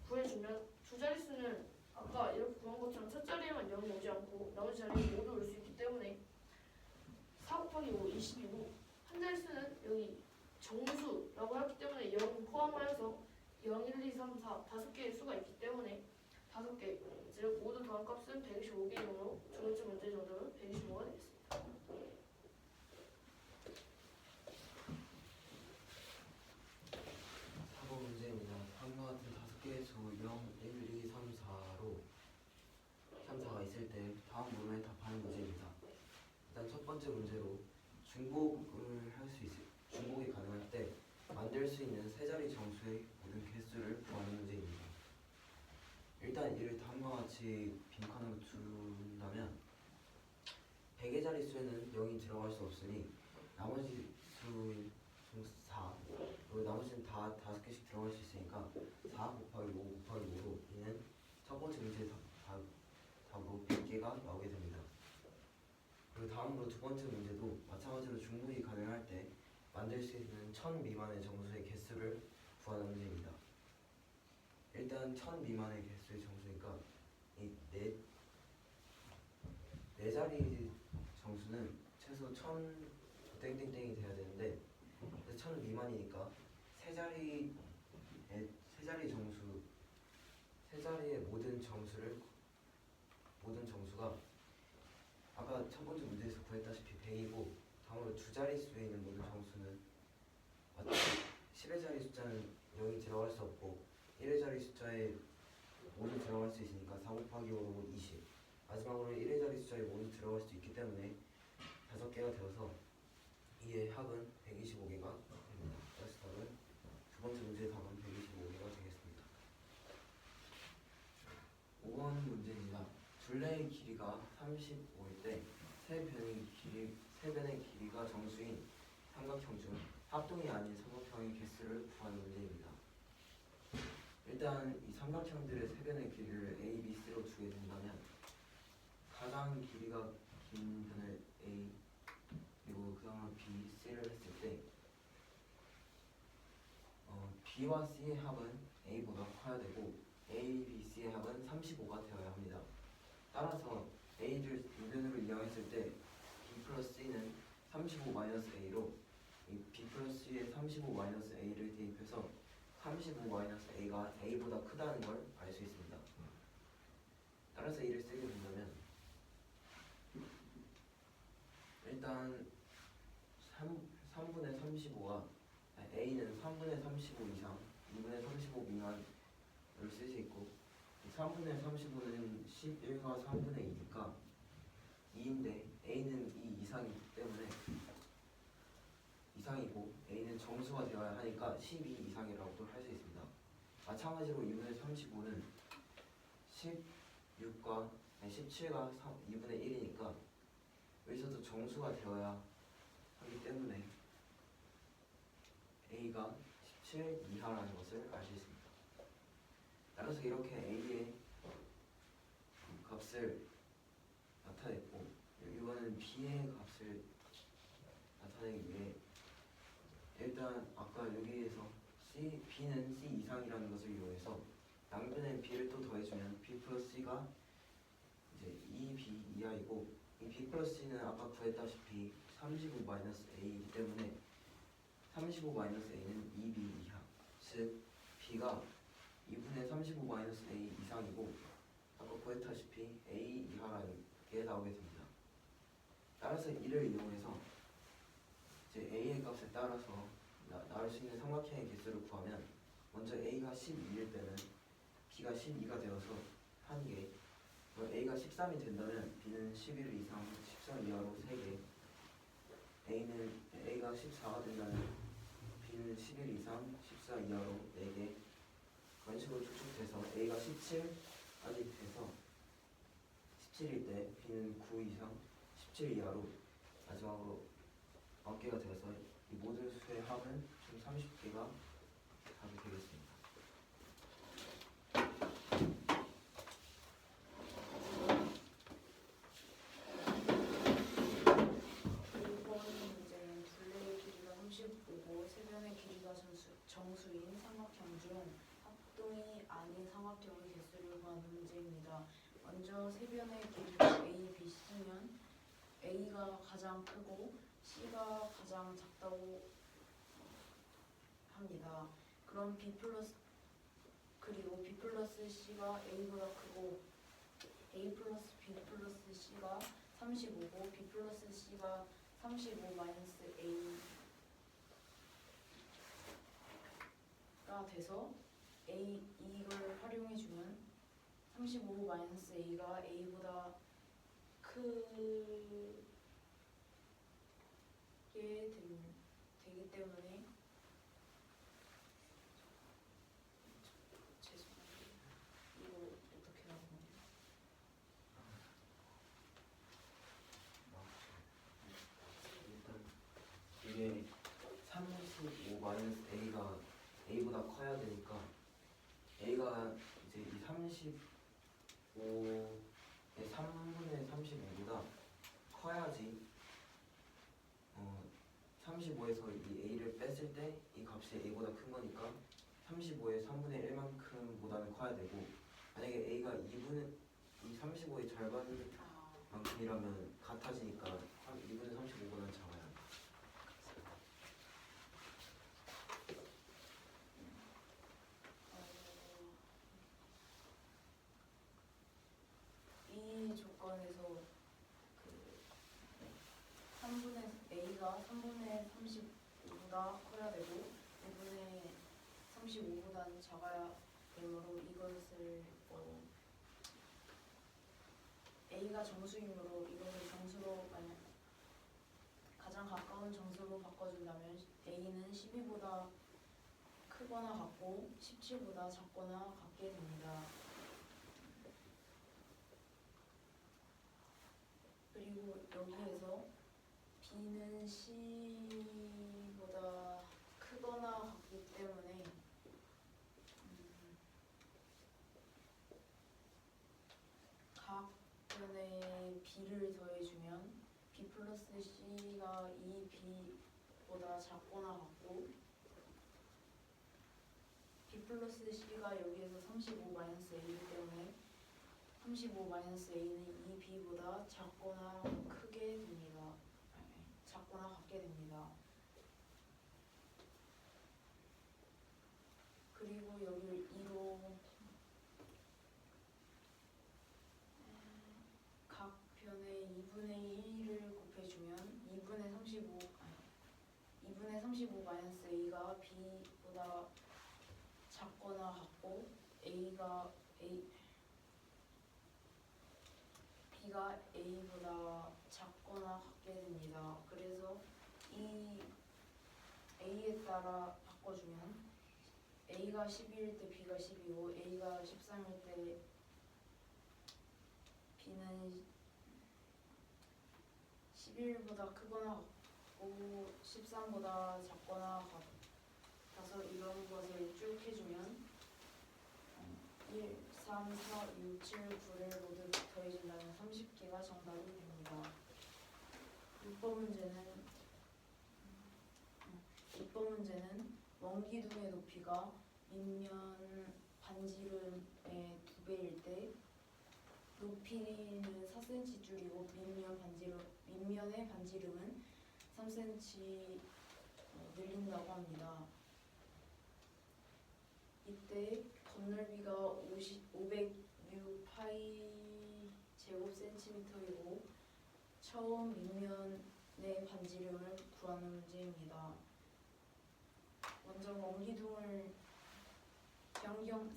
구해주면 두 자릿수는 아까 이렇게 구한 것처럼 첫 자리에만 0이 오지 않고 나머지 자리에 모두 올 수 있기 때문에 4 곱하기 5 20이고 한 자릿수는 여기 정수라고 했기 때문에 0 포함하여서 0, 1, 2, 3, 4 5개의 수가 있기 때문에 5개 즉 모두 더한 값은 125개이므로 두 번째 문제 정답은 125가 되겠습니다. 4번 문제입니다. 다음과 같은 5개의 수 0, 1, 2, 3, 4로 4가 있을 때 다음 문에 답하는 문제입니다. 일단 첫 번째 문제로 중복이 가능할 때 만들 수 있는 세 자리 정수의 모든 개수를 구하는 문제입니다. 일단 이를 다음과 같이 빈칸으로 둔다면 100의 자릿수에는 0이 들어갈 수 없으니 나머지 수인 4 그리고 나머지는 다 5개씩 들어갈 수 있으니까 4 곱하기 5 곱하기 5로 이는 첫 번째 문제의 답으로 100개가 나오게 됩니다. 그리고 다음으로 두 번째 문제도 마찬가지로 중복이 가능할 때 만들 수 있는 1000 미만의 정수의 개수를 구하는 문제입니다. 일단 1000 미만의 개수의 정수니까 이 네 자리 정수는 최소 1000 땡땡땡이 돼야 되는데 1000 미만이니까 세 자리의 모든 정수가 아까 첫 번째 문제에서 구했다시피 100이고 다음으로 두 자릿수에 있는 모든 정수는 10의 자리 숫자는 0이 들어갈 수 없고 1의 자리 숫자에 모두 들어갈 수 있으니까 4 곱하기 5로 20 마지막으로 1의 자리 숫자에 모두 들어갈 수 있기 때문에 5개가 되어서 이의 합은 125개가 됩니다. 그래서 답은 두 번째 문제의 답은 125개가 되겠습니다. 5번 문제입니다. 둘레의 길이가 35일 때 세 변의 길이가 정수인 삼각형 중 합동이 아닌 삼각형의 개수를 구하는 문제입니다. 일단 이 삼각형들의 세 변의 길이를 A, B, C로 두게 된다면 가장 길이가 긴 변을 A 그리고 그 다음으로 B, C를 했을 때 B와 C의 합은 A보다 커야 되고 A, B, C의 합은 35가 되어야 합니다. 따라서 A를 이변으로 이용했을 때 B 플러스 C는 35 마이너스 A로 이 B 플러스 C에 35 마이너스 A를 대입해서 35 마이너스 A가 A보다 크다는 걸 알 수 있습니다. 따라서 이를 쓰게 된다면 일단 3분의 35가 A는 3분의 35 이상 2분의 35 미만을 쓸 수 있고 3분의 35는 11과 3분의 2니까 2인데 A는 2 이상이기 때문에 이상이고 A는 정수가 되어야 하니까 12 이상이라고도 할 수 있습니다. 마찬가지로 2분의 35는 17과 2분의 1이니까 여기서도 정수가 되어야 하기 때문에 A가 17 이하라는 것을 알 수 있습니다. 따라서 이렇게 A의 값을 나타냈고 이거는 B의 값을 나타내기 위해 일단 아까 여기에서 B는 C 이상이라는 것을 이용해서 양변에 B를 또 더해주면 B 플러스 C가 이제 2B 이하이고 이 B 플러스 C는 아까 구했다시피 35 마이너스 A이기 때문에 35 마이너스 A는 2B 이하 즉 B가 2분의 35 마이너스 A 이상이고 아까 구했다시피 A 이하라는 게 나오게 됩니다. 따라서 이를 이용해서 이제 A의 값에 따라서 나올 수 있는 삼각형의 개수를 구하면 먼저 A가 12일 때는 B가 12가 되어서 1개 A가 13이 된다면 B는 11 이상 13 이하로 3개 A가 14가 된다면 B는 11 이상 14 이하로 4개 그런 식으로 쭉쭉 돼서 A가 17까지 돼서 17일 때 B는 9 이상 17 이하로 마지막으로 9개가 되어서 이 모든 수의 합은 총 30개가 답이 되겠습니다. 문제는 둘레의 길이가 35고 세 변의 길이가 정수인 삼각형 중 합동이 먼저 세 변의 계조 A, B, C면 A가 가장 크고 C가 가장 작다고 합니다. 그럼 B 플러스 그리고 B 플러스 C가 A보다 크고 A 플러스 B 플러스 C가 35고 B 플러스 C가 35 마이너스 A가 돼서 이걸 활용해주면 35 마이너스 A가 A보다 크게 되기 때문에 죄송한데 이거 어떻게 나오냐? 일단 이게 35 마이너스 A가 A보다 커야 되니까 A가 이제 이 35의 3분의 35보다 커야지 35에서 이 A를 뺐을 때 이 값이 A보다 큰 거니까 35의 3분의 1만큼보다는 커야 되고, 만약에 A가 이 35의 절반만큼이라면 같아지니까 2분의 35보다는 작아야 돼. 이 조건에서 그 3분의 A가 3분의 35보다 커야 되고 2분의 35보다는 작아야 되므로 이것을 A가 정수이므로 이것을 정수로 가장 가까운 정수로 바꿔준다면 A는 12보다 크거나 같고 17보다 작거나 같게 됩니다. 그리고 여기에서 B는 C보다 크거나 같기 때문에 각 변에 B를 더해주면 B 플러스 C가 2B보다 작거나 같고 B 플러스 C가 여기에서 35 마이너스 A이기 때문에 35 마이너스 A는 2B보다 작거나 크게 됩니다. 작거나 같게 됩니다. 그리고 여기를 2로 각 변에 2분의 1을 곱해주면 2분의 35 마이너스 A가 B보다 작거나 같고 B가 A보다 작거나 같게 됩니다. 그래서 이 A에 따라 바꿔주면 A가 12일 때 B가 12고 A가 13일 때 B는 11보다 크거나 같고 13보다 작거나 같아서 이런 것을 쭉 해주면 1, 3, 4, 6, 7, 9를 모두 더해준다면 30개가 정답이 됩니다. 6번 문제는 원기둥의 높이가 밑면 반지름의 2배일 때 높이는 4cm 줄이고 밑면의 반지름은 3cm 늘린다고 합니다. 이때 건널비가 506파이 제곱센티미터이고 처음 밑면의 반지름을 구하는 문제입니다. 먼저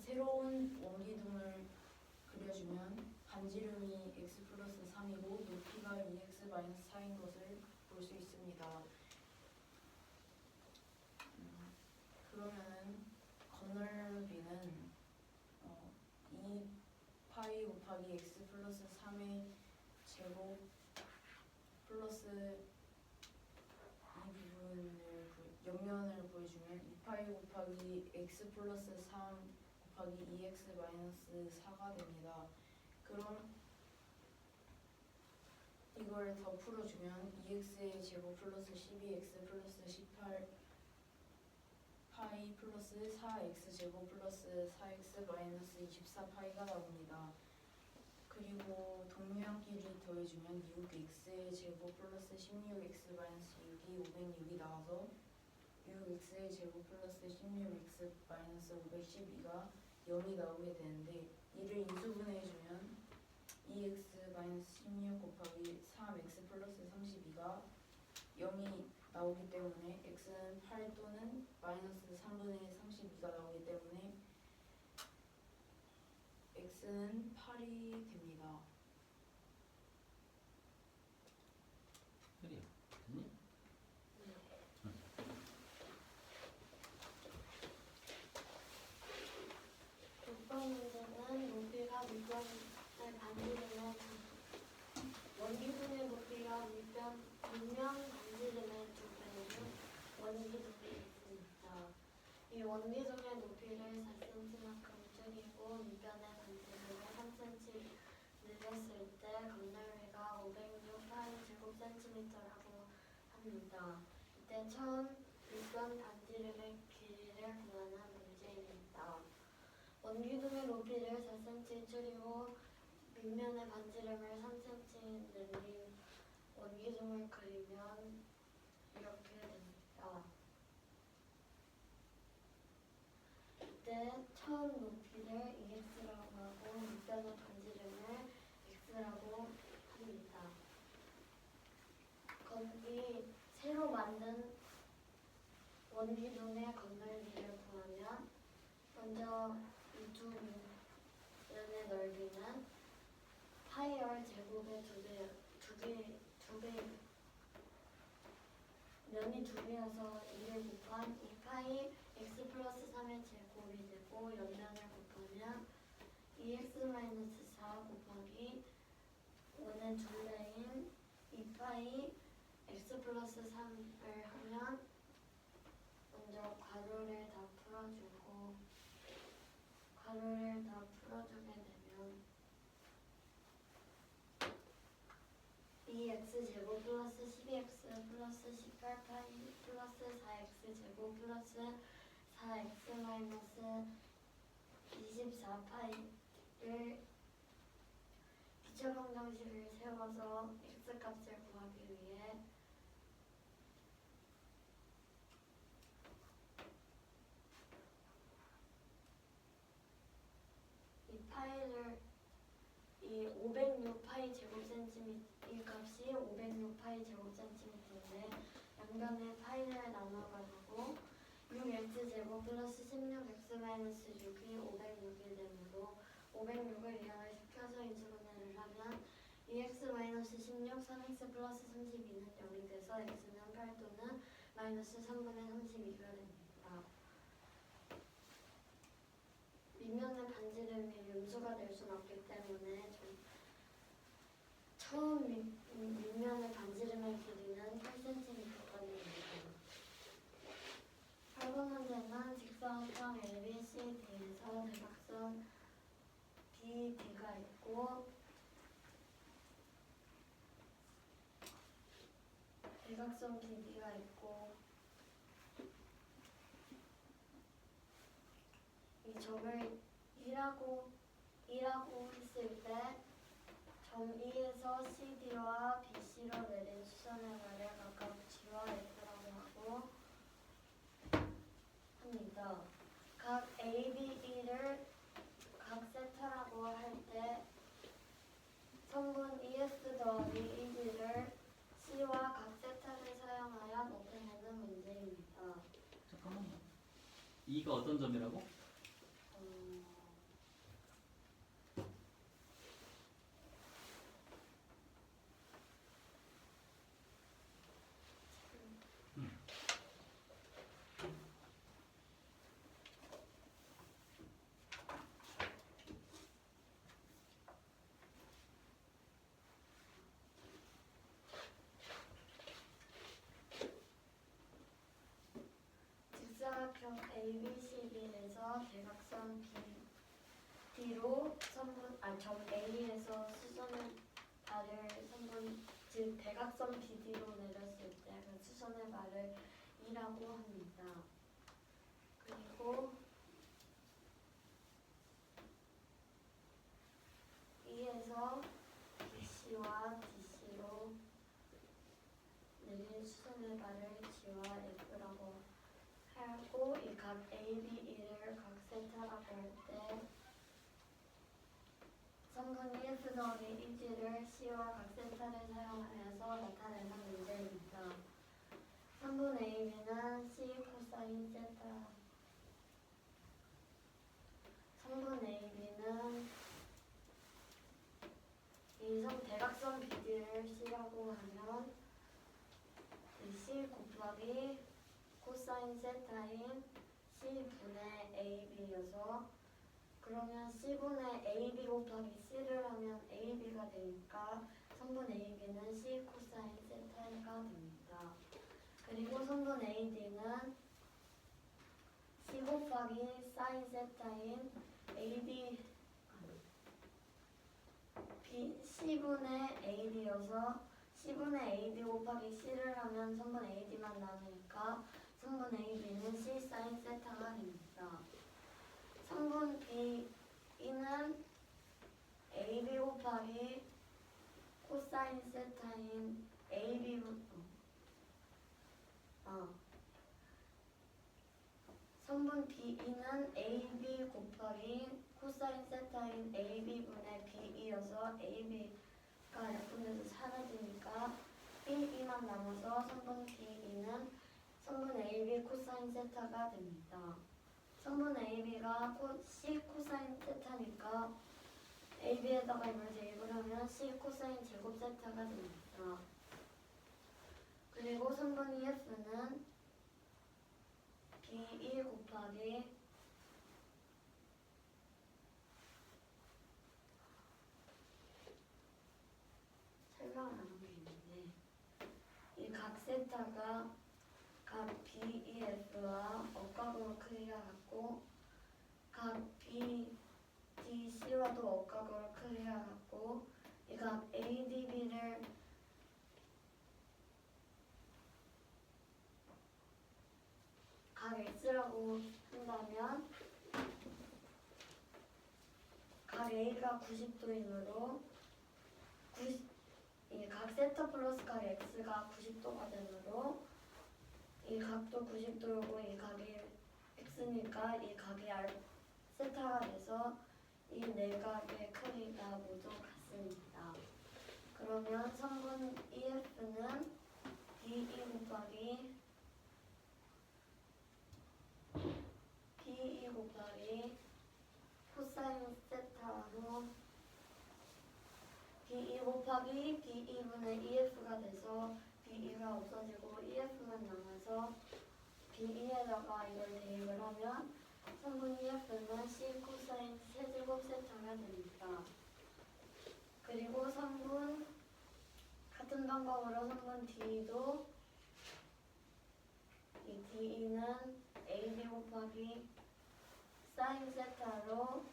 새로운 원기둥을 그려주면 반지름이 x 플러스 3이고 높이가 2x 마이너스 4인 것을 볼 수 있습니다. 그러면은 건널비는 2파이 곱하기 x 플러스 3의 제곱 플러스 이 부분을 옆면을 보여주면 2파이 곱하기 x 플러스 3 곱하기 2x 마이너스 4가 됩니다. 그럼 이걸 더 풀어주면 2x의 제곱 플러스 12x 플러스 18 파이 플러스 4x 제곱 플러스 4x 마이너스 24파이가 나옵니다. 그리고 동류항끼리 더해주면 6x의 제곱 플러스 16x 마이너스 6이 506이 나와서 6x의 제곱 플러스 16x 마이너스 512가 0이 나오게 되는데 이를 인수분해해주면 2x 마이너스 16 곱하기 3x 플러스 32가 0이 나오기 때문에 x는 8 또는 마이너스 3분의 32가 나오기 때문에 x는 8이 됩니다. 혜리야, 됐니? 6번 문제는 높이가 밑변의 반지름의 원기둥의 높이가 밑면 반지름의 2배는 원기둥이 있습니다. 이 원기둥의 높이를 4cm만큼 줄이고 밑변의 반지름을 3cm 늘렸을 때 건널비가 506파이 제곱센티미터라고 합니다. 이때 처음 밑변 반지름의 길이를 구하는 문제입니다. 원기둥의 높이를 4cm 줄이고 밑면의 반지름을 3cm 늘린 원기둥을 그리면 이렇게 됩니다. 이때 처음 높이를 2x라고 하고 밑변의 반지름을 x라고 합니다. 이 새로 만든 원기둥의 건널비를 구하면 먼저 이 두 면의 넓이는 파이 r 제곱의 두 배, 면이 두 배여서 2를 곱한 2파이 x 플러스 3의 제곱이 되고 옆면을 곱하면 2x-4 곱하기 5는 두 배인 2파이 x 플러스 3을 하면 먼저 괄호를 다 풀어주고 괄호를 다 풀어주게 되면 2x제곱 플러스 12x 플러스 18파이 플러스 4x제곱 플러스 4x 마이너스 24파이를 기초방정식을 세워서 x값을 구하기 위해 이 506파이 제곱센티미터 이 값이 506파이 제곱센티미터인데 양변에 파이를 나눠가지고 6x 제곱 플러스 16x 마이너스 6이 506이 되므로 506을 이항을 시켜서 인수분해를 하면 2x 마이너스 16 3x 플러스 32는 0이 돼서 x는 8 또는 마이너스 3분의 32가 됩니다. 밑면의 반지름이 음수가 될 수는 없기 때문에 처음 밑면의 반지름의 길이는 8cm가 됩니다. 8번 문제는 직선형 ABCD에서 대각선 BD가 있고 대각선 BD가 있고 이 점을 2라고 했을 때 점 E에서 CD와 BC로 내린 수선의 말을 각각 G와 F라고 하고 합니다. 각 A, B, E를 각 세타라고 할 때 성분 ES 더하기 ED를 C와 각 세타를 사용하여 나타내는 문제입니다. 잠깐만요. 2가 어떤 점이라고? 직사각형 ABCD에서 대각선 BD로 점 A에서 수선의 발을 즉 대각선 BD로 내렸을 때 그 수선의 발을 E라고 합니다. 그리고 E에서 갖고 이 각 ABE를 각 세타라고 할 때 성분 EF 더하기 EG를 C와 각 세타를 사용하여서 나타내는 문제입니다. 성분 AB는 C 코사인 세타 성분 AB는 이 대각선 BD를 C라고 하면 이 C 곱하기 코사인 세타인 C분의 AB여서 그러면 C분의 AB 곱하기 C를 하면 AB가 되니까 성분 AB는 C 코사인 세타가 됩니다. 그리고 성분 AD는 C 곱하기 사인 세타인 AB C분의 AD여서 C분의 AD 곱하기 C를 하면 성분 AD만 나오니까 성분 AB는 C 사인 세타가 됩니다. 성분 B는 AB 곱하기 코사인 세타인 성분 B는 AB 곱하기 코사인 세타인 AB분의 BE여서 AB가 약분돼서 사라지니까 BE만 남아서 성분 BE는 성분 AB 코사인 세타가 됩니다. 성분 AB가 C 코사인 세타니까 AB에다가 이걸 대입을 하면 C 코사인 제곱 세타가 됩니다. 그리고 성분 EF는 BE 곱하기 설명 안 한 게 있는데 이 각 세타가 각 BEF와 억각으로 크기가 같고 각 BDC와도 억각으로 크기가 같고 이 각 ADB를 각 X라고 한다면 각 A가 90도이므로 이 각 세타 플러스 각 X가 90도가 되므로 이 각도 90도이고 이 각이 X니까 이 각이 세타가 돼서 이 네 각의 크기가 모두 같습니다. 그러면 성분 EF는 BE 곱하기 코사인 세타로 BE 곱하기 BE분의 EF가 돼서 BE가 없어지고 EF만 남아서 BE에다가 이걸 대입을 하면 성분 EF는 C 코사인 세제곱 세타가 됩니다. 그리고 같은 방법으로 성분 D도 이 D는 AD 곱하기 사인 세타로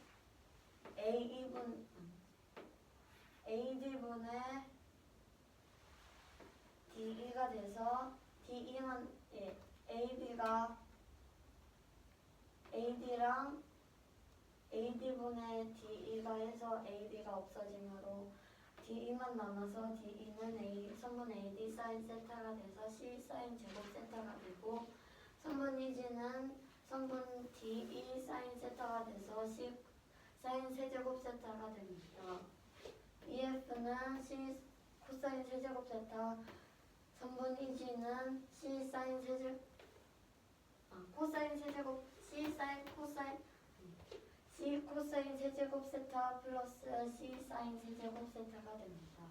AD분의 DE가 돼서 DE만 AB가 AD랑 AD분의 DE가 해서 AB가 없어지므로 DE만 남아서 DE는 성분 AD 사인 세타가 돼서 C 사인 제곱 세타가 되고 성분 EG는 성분 DE 사인 세타가 돼서 C 사인 세제곱 세타가 됩니다. EF는 C 코사인 세제곱 세타, 성분 EG는 C 사인 세제곱 C 코사인 세제곱 세타 플러스 C 사인 세제곱 세타가 됩니다.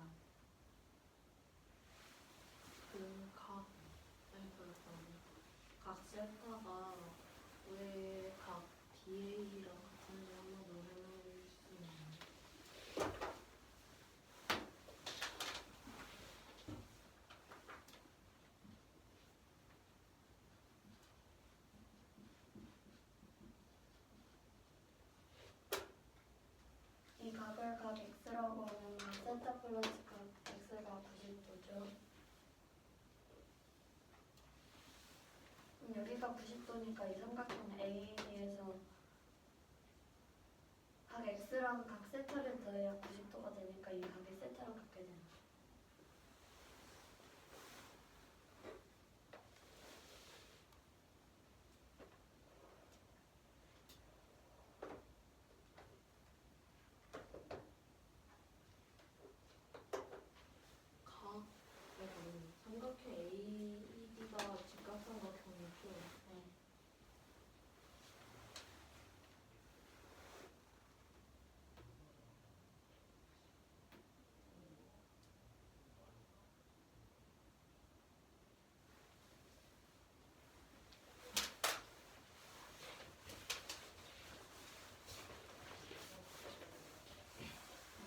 각 세타가 왜 각 BA랑 같은지 한번 더 설명해 주실 수 있나요? 이 각을 각 X라고 하면 각 세타 플러스 각 X가 90도죠. 여기가 90도니까 이 삼각형 AE에서 각 X랑 각 세타를 더해야 90도가 되니까 이 각이 세타랑 같게 되는 거예요. 삼각형 AED가 직각삼각형이죠. 네.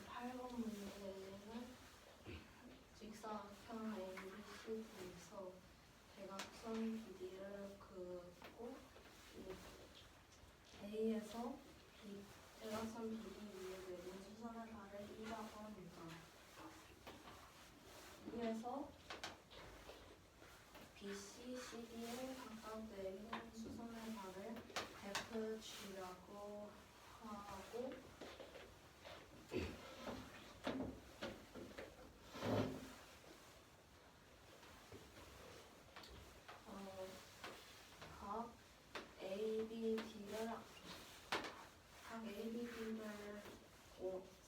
팔번 문제는 직사각형 ABCD에서 대각선 BD를 그고 이 A에서 대각선 BD 위에 내린 수선의 발을 E라고 합니다. E에서 BC, CD에 각각 내린 수선의 발을 FG라고 하고 각 ABD를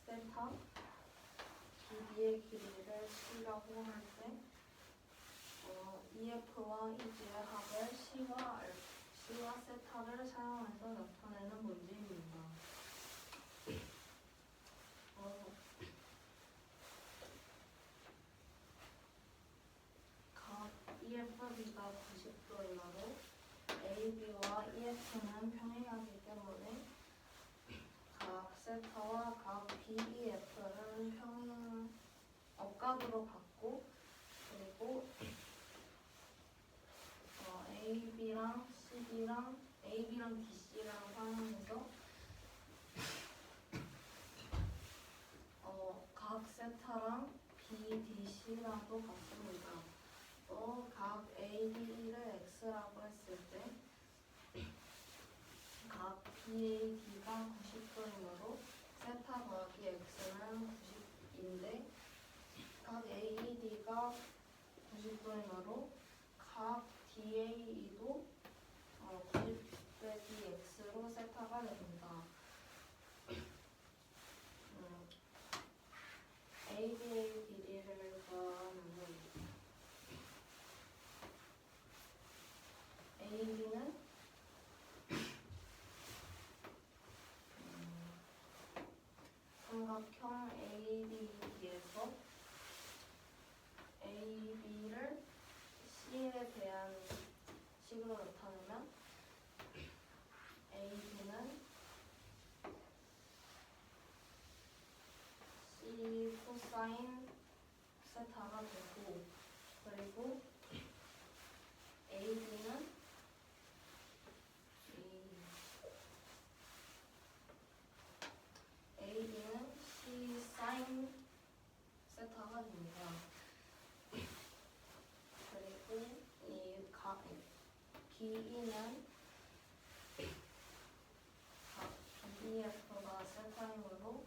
세타 BD의 길이를 C라고 할 때 EF와 EG의 합을 C와 세타를 사용해서 나타내는 문제입니다. 각 EFB가 90도이므로 AB와 EF는 평행하기 때문에 각 세타와 각 BEF는 억각으로 받고 그리고 AB랑 CD랑 AB랑 DC랑 사용해서 각 세타랑 BDC랑도 같습니다. 또 각 AD를 X라고 했을 때 각 BAD가 90도이므로 세타 더하기 X는 90인데 각 AED가 90도이므로 각 DAE도 90 빼기 X로 세타가 됩니다. AB의 길이를 구하면 AB는 삼각형 AB에서 AB를 C에 대한 식으로 나타내면 AB는 C 코사인 세타가 되고 그리고 AB는 C 사인 세타가 됩니다. 그리고 이 각 BE는 각 BEF가 세타이므로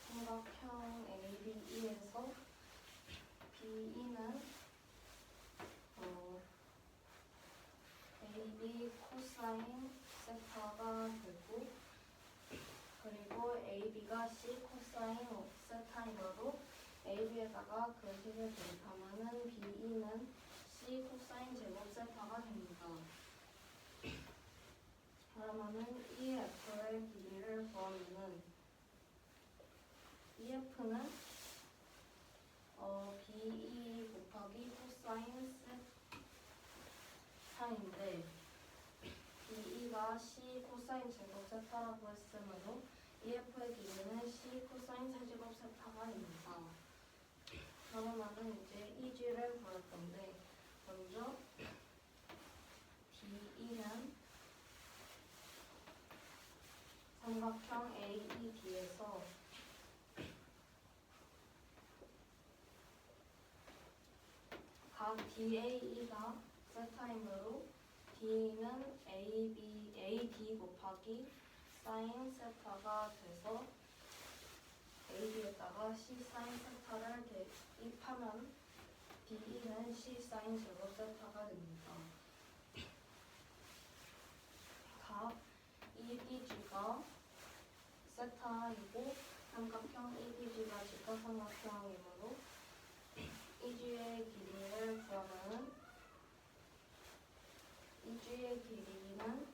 삼각형 ABE에서 BE는 AB 코사인 세타가 되고 그리고 AB가 C 코사인 세타이므로 AB에다가 그 식을 대입하면은 BE는 C 코사인 제곱 세타가 됩니다. 그러면은 EF의 길이를 구하면은 EF는 BE 곱하기 코사인 세타인데 BE가 C 코사인 제곱 세타라고 했으므로 EF의 길이는 C 코사인 세제곱 세타가입니다. 그러면은 이제 EG를 구할 건데 먼저 BE는 삼각형 AED에서 각 DAE가 세타이므로 D는 AD 곱하기 사인 세타가 돼서 AD에다가 C 사인 세타를 대입하면 DE는 C 사인 제곱 세타가 됩니다. 각 EDG가 세타이고 삼각형 EDG가 직각삼각형이므로 EG의 길이를 구하면 EG의 길이는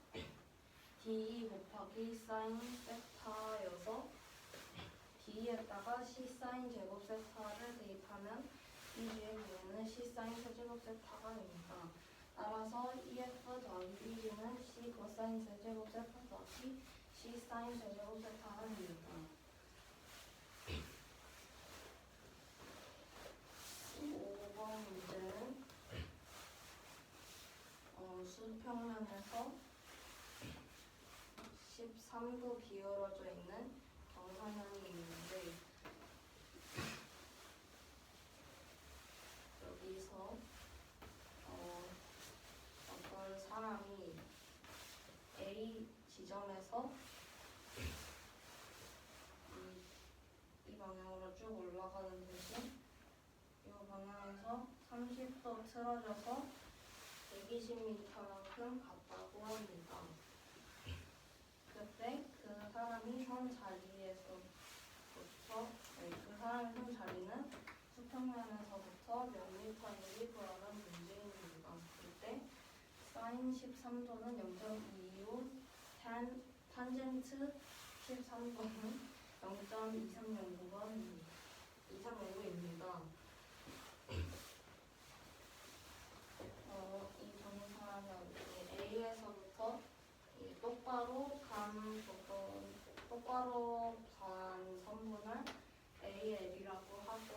DE 곱하기 사인 세타여서 D에다가 C 사인 제곱 세타를 대입하면 EG의 길이는 C 사인 세제곱 세타가 됩니다. 따라서 EF 더하기 EG는 C 코사인 세제곱 세타 더하기 C 사인 세제곱 세타가 됩니다. 5번 문제는 수평면에서 13도 기울어져 있는 경사면이 있는데 여기서 어떤 사람이 A 지점에서 이 방향으로 쭉 올라가는 대신 이 방향에서 30도 틀어져서 120m만큼 갔다고 합니다. 그때 그 사람이 선 자리는 수평면에서부터 몇 미터인지 구하는 문제입니다. 이때 사인 13도는 0.25, 탄젠트 13도는 0.2309입니다. 이 동사는 A에서부터 똑바로 간 선분을 AL이라고 하고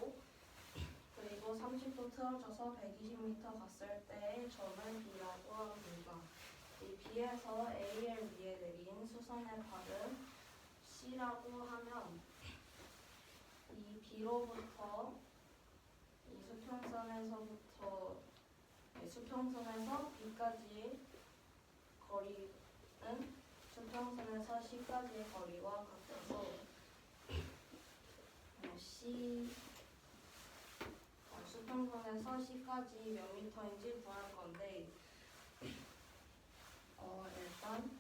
그리고 30도 틀어져서 120m 갔을 때의 점을 B라고 합니다. 이 B에서 AL 위에 내린 수선의 발은 C라고 하면 이 B로부터 이 수평선에서 B까지의 거리는 수평선에서 C까지의 거리와 같아서 수평선에서 C까지 몇 미터인지 구할 건데 일단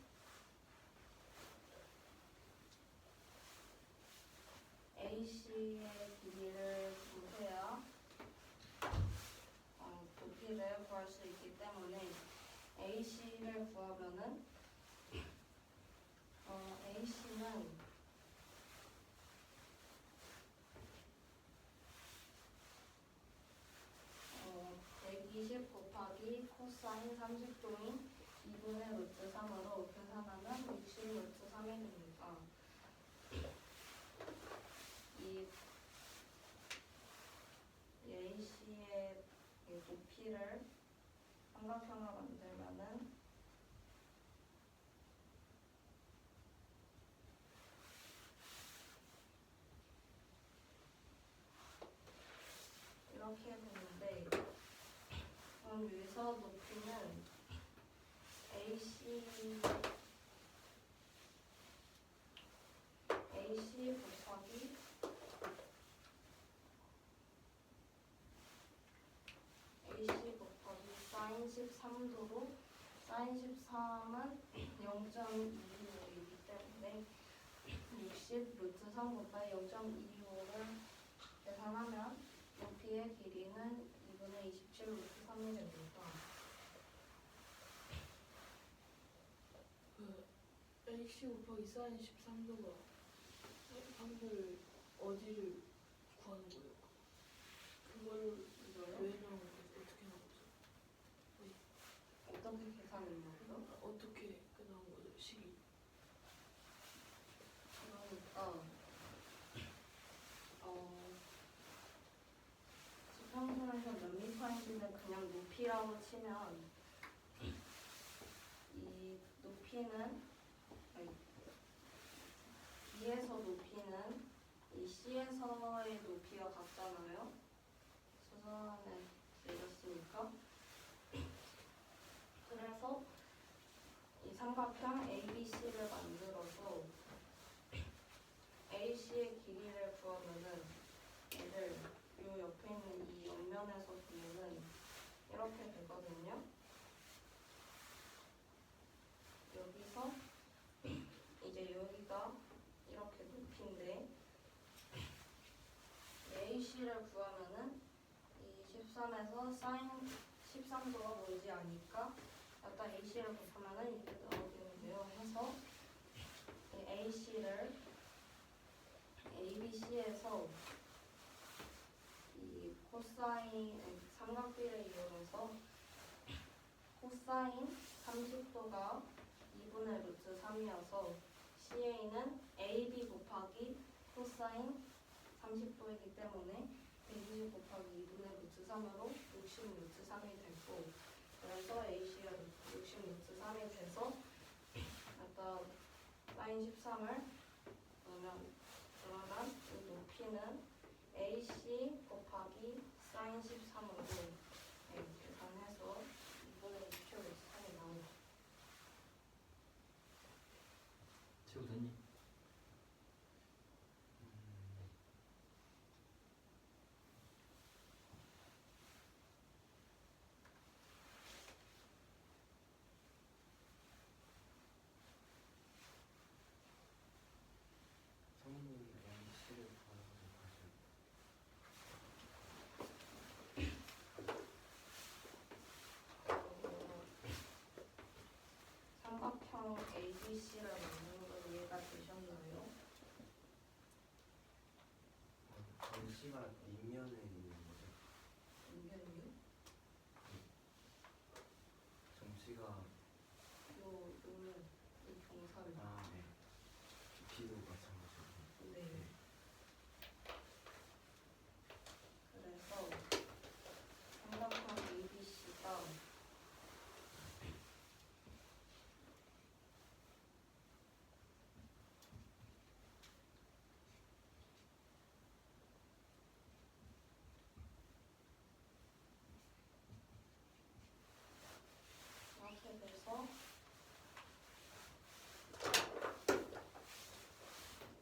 AC의 길이를 구해야 높이를 구할 수 있기 때문에 AC를 구하면은 AC는 120 곱하기 코사인 30도인 2분의 루트 3으로 계산하면 60 루트 3이 됩니다. 이 AC의 높이를 삼각형을 만들면은 이렇게 되는데 그럼 여기서 높이는 AC 곱하기 사인 13도로 사인 13은 0.25이기 때문에 60 루트 3보다 0.25를 계산하면 높이의 길이는 2분의 27 루트 3이 됩니다. AC 곱하기 사인 13도가 확률 어디를 구하는 거예요? 그거를 왜 나온 거예요? 어떻게 나온 거죠? 어떻게 계산했나요? 어떻게 나온 거죠? 식이 그러니까 수평선에서 몇 미터인지는 그냥 높이라고 치면 이 높이는 B에서 높이는 이 C에서의 높이와 같잖아요. 수선에 내렸으니까. 그래서 삼각형 ABC를 만들어서 AC의 길이를 구하면은 얘를 요 옆에 있는 이 옆면에서 보면은 이렇게 되거든요. 여기서 이제 여기가 이렇게 높이인데 AC를 구하면은 이 13에서 사인 13도가 뭔지 아니까 일단 AC를 곱하면은 이게 나오겠는데요. 해서 이 AC를 ABC에서 이 코사인 삼각비를 이용해서 코사인 30도가 2분의 루트 3이어서 CA는 AB 곱하기 코사인 30도이기 때문에 120 곱하기 2분의 루트 3으로 60 루트 3이 되고 그래서 AC가 60 루트 3이 돼서 아까 사인 13을 그러면 이 높이는 AC 곱하기 사인 13으로 계산해서 2분의 60 루트 3이 나옵니다. 지우 됐니? 성인이 AC를 구하는 것을 삼각형 ABC를 만드는 건 이해가 되셨나요? 정씨가 윗면에 있는 거죠. 인견이요? 정씨가 요는 이 경사를 네. 깊이도 마찬가지고. 네. 그래서 삼각형 ABC가 이렇게 돼서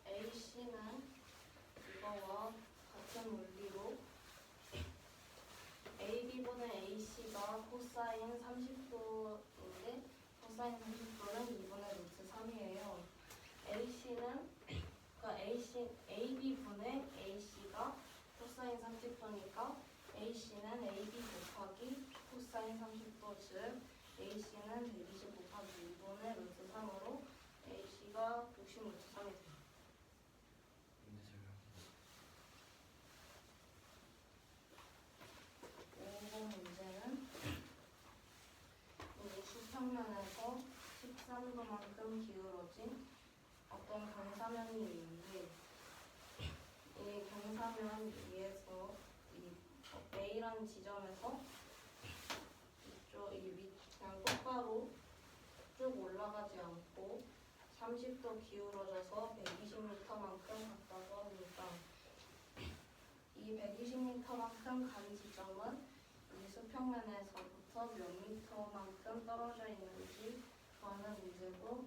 AC는 이거와 같은 원리로 AB분의 AC가 코사인 30도인데 코사인 30도는 2분의 루트 3이에요. AC는 그러니까 AB분의 AC가 코사인 30도니까 AC는 AB 곱하기 코사인 30도 즉 AC는 120 곱하기 2분의 루트 3으로 AC가 60 루트 3이 돼요. 문제 제가 5번 문제는 이 수평면에서 13도만큼 기울어진 어떤 경사면이 있는데 이 경사면 위에서 이 A라는 지점에서 이쪽 이 밑 그냥 똑바로 쭉 올라가지 않고 30도 기울어져서 120m만큼 갔다고 합니다. 이 120m만큼 간 지점은 이 수평면에서부터 몇 미터만큼 떨어져 있는지 구하는 문제고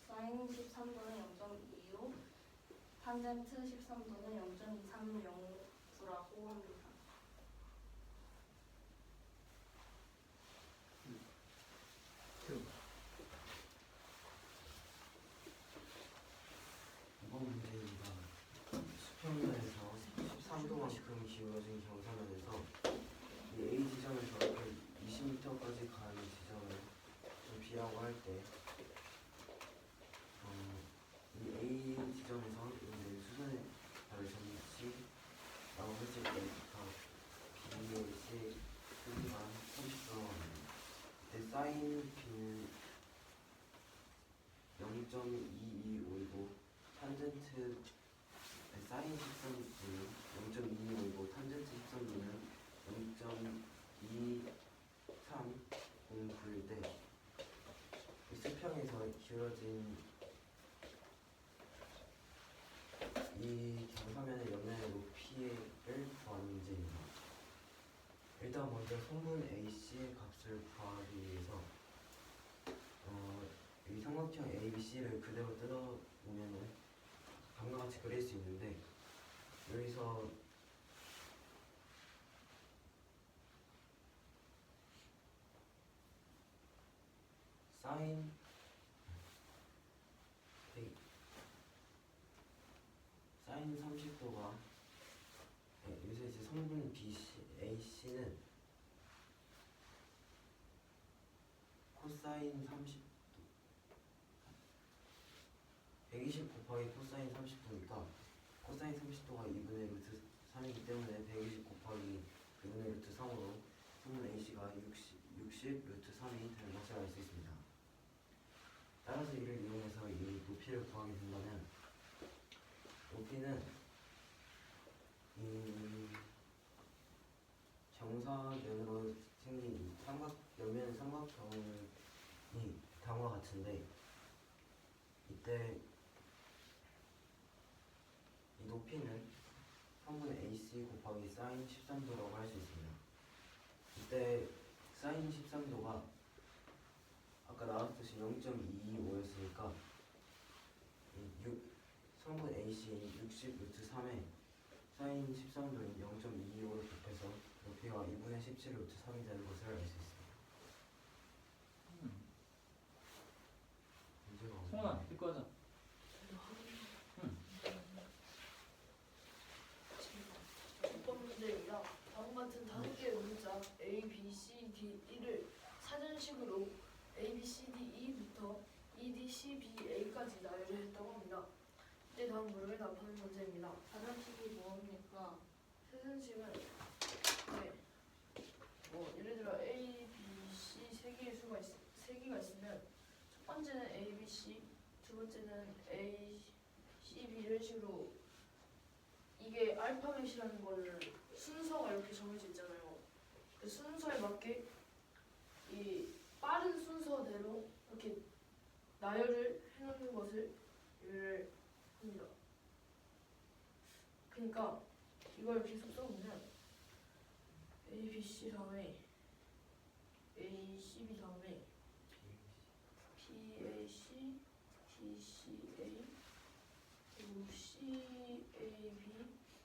사인 13도는 0.25, 탄젠트 13도는 0.230라고 합니다. 지우. 이번 문제입니다. 수평면에서 13도만큼 기울어진 경사면에서 이 A 지점에서 120m까지 가는 지점을 좀 B라고 할 때 이 A 지점에서 이제 수선의 발을 전치라고 했을 때부터 B의 C의 크기가 30도가 됩니다. 그때 사인 B는 0.2255이고 탄젠트 사인 13도는 0.2255이고 탄젠트 13도는 0.2309일 때 이 수평에서 기울어진 이 경사면의 옆면의 높이를 구하는 문제입니다. 일단 먼저 성분 AC의 값을 구하기 위해서 이 삼각형 ABC를 그대로 뜯어보면은 다음과 같이 그릴 수 있는데 여기서 사인 사인 30도가 여기서 이제 성분 AC는 코사인 30도 120 곱하기 코사인 30도니까 코사인 30도가 2분의 루트 3이기 때문에 120 곱하기 2분의 루트 3으로 성분 AC가 60 루트 3이 되는 것을 알 수 있습니다. 따라서 이를 이용해서 이 높이를 구하게 된다면 높이는 이 정사면으로 생긴 이 옆면 삼각형이 다음과 같은데 이때 이 높이는 성분 AC 곱하기 사인 13도라고 할 수 있습니다. 이때 사인 13도가 아까 나왔듯이 0.225였으니까 성분 AC인 60 루트 3에 사인 13도인 0.225를 곱해서 높이가 2분의 17 루트 3이 되는 것을 알 수 있습니다. 문제가 없네요. 성훈아, 이거 하자. 첫 번째 문제입니다. 다음 같은 5개의 문자 A, B, C, D, E를 사전식으로 A, B, C, D, E부터 E, D, C, B, A까지 나열을 했다고 합니다. 이때 다음 물음에 답하는 문제입니다. 사전식이 뭐입니까? 사전식은 예를 들어 A, B, C 세 개의 수가 세 개가 있으면 첫 번째는 A, B, C, 두 번째는 A, C, B 이런 식으로 이게 알파벳이라는 거는 순서가 이렇게 정해져 있잖아요. 그 순서에 맞게 이 빠른 순서대로 이렇게 나열을 해놓는 것을 이를 합니다. 그러니까 이걸 계속 써보면 A, B, C 다음에 A, C, B 다음에 P, A, C, D, C, A 그리고 C, A, B,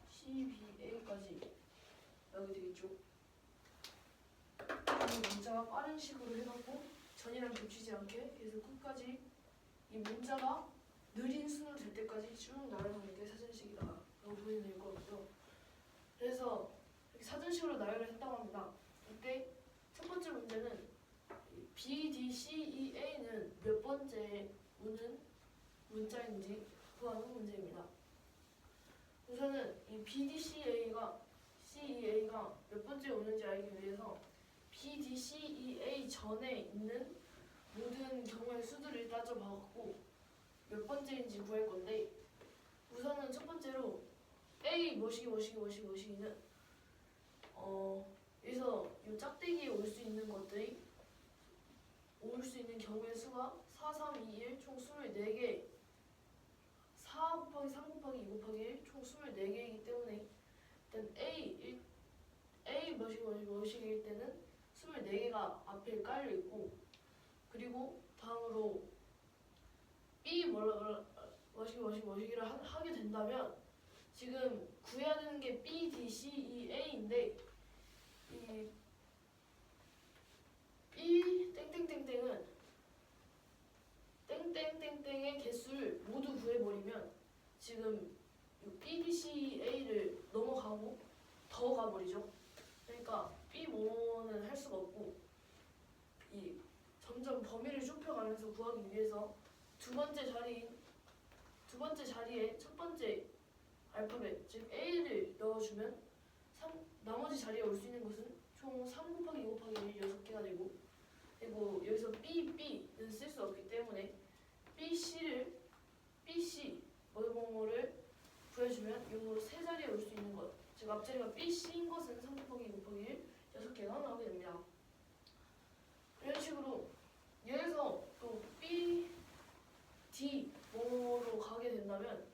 C, B, A까지 나오게 되겠죠. 이 문자가 빠른 식으로 해놓고 전이랑 겹치지 않게 계속 끝까지 이 문자가 느린 순으로 될 때까지 쭉 나열하는 게 사전식이다 라고 보시면 될 것 같고요. 그래서 이렇게 사전식으로 나열을 했다고 합니다. 이때 첫 번째 문제는 B, D, C, E, A는 몇 번째 오는 문자인지 구하는 문제입니다. 우선은 이 B, D, C, A가 몇 번째 오는지 알기 위해서 B, D, C, E, A 전에 있는 모든 경우의 수들을 따져봐갖고 몇 번째인지 구할 건데 우선은 첫 번째로 A 뭐시기는 여기서 이 짝대기에 올 수 있는 것들이 올 수 있는 경우의 수가 4, 3, 2, 1 총 24개 4 곱하기 3 곱하기 2 곱하기 1 총 24개이기 때문에 일단 A 뭐시기일 때는 24개가 앞에 깔려있고 그리고 다음으로 B 뭐시기를 하게 된다면 지금 구해야 되는 게 B, D, C, E, A인데 이 B 땡땡땡땡은 땡땡땡땡의 개수를 모두 구해버리면 지금 B, D, C, E, A를 넘어가고 더 가버리죠. 그러니까 B 뭐는 할 수가 없고 이 점점 범위를 좁혀가면서 구하기 위해서 두 번째 자리에 첫 번째 알파벳 즉 A를 넣어주면 나머지 자리에 올 수 있는 것은 총 3 곱하기 2 곱하기 1 6개가 되고 그리고 여기서 B는 쓸 수 없기 때문에 BC 뭐를 구해주면 용으로 세 자리에 올 수 있는 것 즉 앞자리가 BC인 것은 3 곱하기 2 곱하기 1 6개가 나오게 됩니다. 이런 식으로 여기서 또 B, D 뭐로 가게 된다면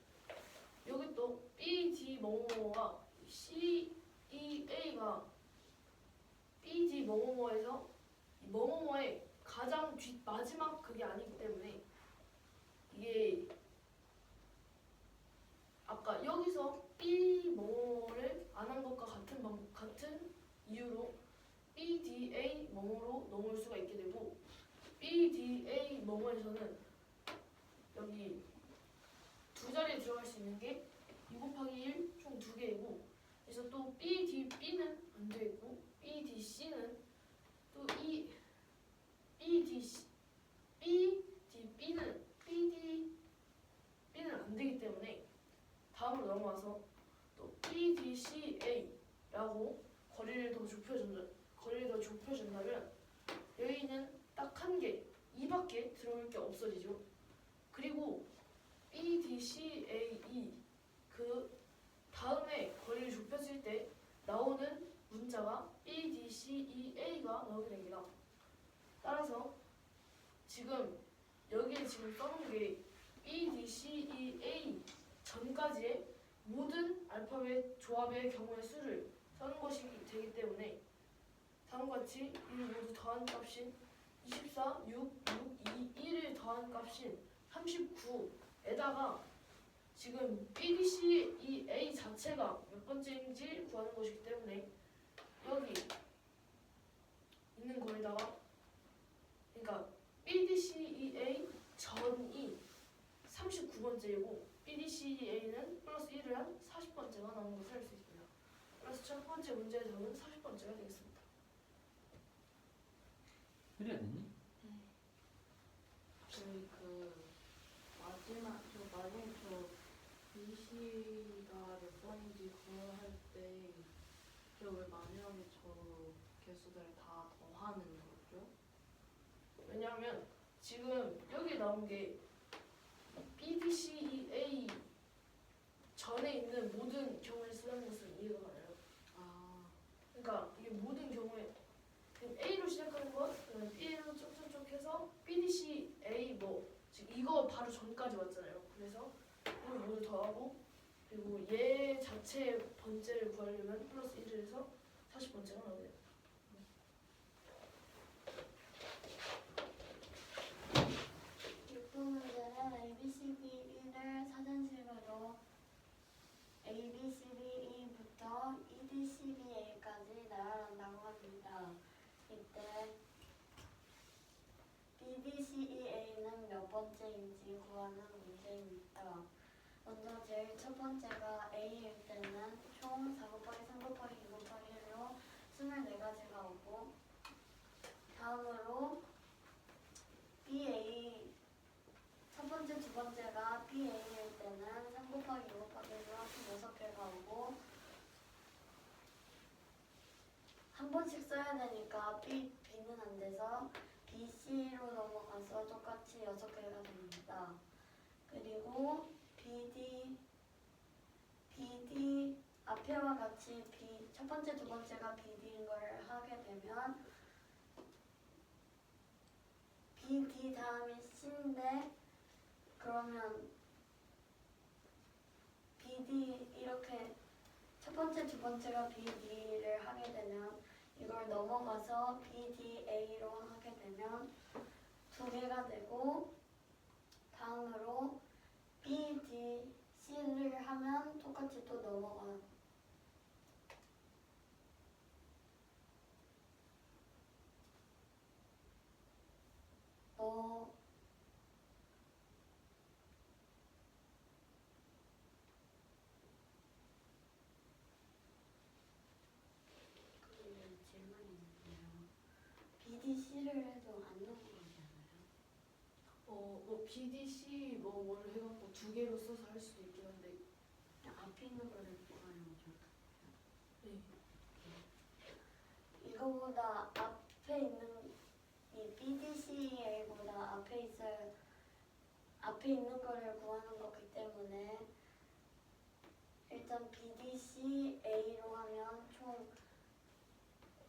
여기 또 B, D 뭐뭐가 C, E, A가 B, D 뭐뭐에서 이 뭐뭐의 가장 뒷 마지막 그게 아니기 때문에 이게 아까 여기서 B 뭐뭐를 안 한 것과 같은 이유로 BDA 뭐뭐로 넘을 수가 있게 되고 BDA 뭐뭐에서는 여기 두 자리에 들어갈 수 있는 게 2 곱하기 1 총 2개이고 그래서 또 BDB는 안 되겠고 BDC는 또 이 BDB는 안 되기 때문에 다음으로 넘어와서 또 BDCA라고 거리를 더 좁혀준다면 여기는 딱 한 개, 이밖에 들어올 게 없어지죠. 그리고 BDCAE 그 다음에 거리를 좁혔을 때 나오는 문자가 BDCEA가 나오게 됩니다. 따라서 지금 여기에 지금 써놓은 게 BDCEA 전까지의 모든 알파벳 조합의 경우의 수를 써는 것이 되기 때문에 다음과 같이 이를 모두 더한 값인 24, 6, 6, 2, 1을 더한 값인 39에다가 지금 BDCEA 자체가 몇 번째인지 구하는 것이기 때문에 여기 있는 거에다가 그러니까 BDCEA 전이 39번째이고 BDCEA는 플러스 1을 한 40번째가 나오는 것을 알 수 있습니다. 그래서 첫 번째 문제의 답은 40번째가 되겠습니다. 해야 되니? 저희 마지막 BC가 몇 번인지 구분할 때 왜 만약에 저 개수들을 다 더하는 거죠? 왜냐하면 지금 여기 나온 게 BDCEA 전에 있는 모든 경우에 쓰는 것은 이해가 가나요? 아, 그러니까 이게 모든 경우에 그럼 A로 시작하는 것, 그다음에 B로 쭉쭉쭉 해서 BDCA 즉 이거 바로 전까지 왔잖아요. 그래서 이걸 모두 더하고 그리고 얘 자체의 번째를 구하려면 플러스 1을 해서 40번째가 나오게 돼요. 6번 문제는 ABCD를 사전식으로 ABCD부터 EDCBA까지 나열한다고 합니다. 이때 BDCEA는 몇 번째인지 구하는 문제입니다. 먼저 제일 첫 번째가 A일 때는 총 4 곱하기 3 곱하기 2 곱하기 1로 24가지가 오고 다음으로 BA 첫 번째, 두 번째가 BA일 때는 3 곱하기 2 곱하기 1로 6개가 오고 한 번씩 써야 되니까 B는 안 돼서 BC로 넘어가서 똑같이 6개가 됩니다. 그리고 BD 앞에와 같이 첫 번째, 두 번째가 BD인 걸 하게 되면 BD 다음이 C인데 그러면 BD 이렇게 첫 번째, 두 번째가 BD를 하게 되면 이걸 넘어가서 BDA로 하게 되면 2개가 되고 다음으로 BDC를 하면 똑같이 또 넘어가요. 질문이 있는데요. BDC를 해도 안 넘어가지 않아요? BDC 뭐를 해갖고 2개로 써서 할 수도 있긴 한데 그냥 앞에 있는 거를 구하려고 네. 이거보다 앞에 있는 이 BDCA보다 앞에 있는 거를 구하는 거기 때문에 일단 BDCA로 하면 총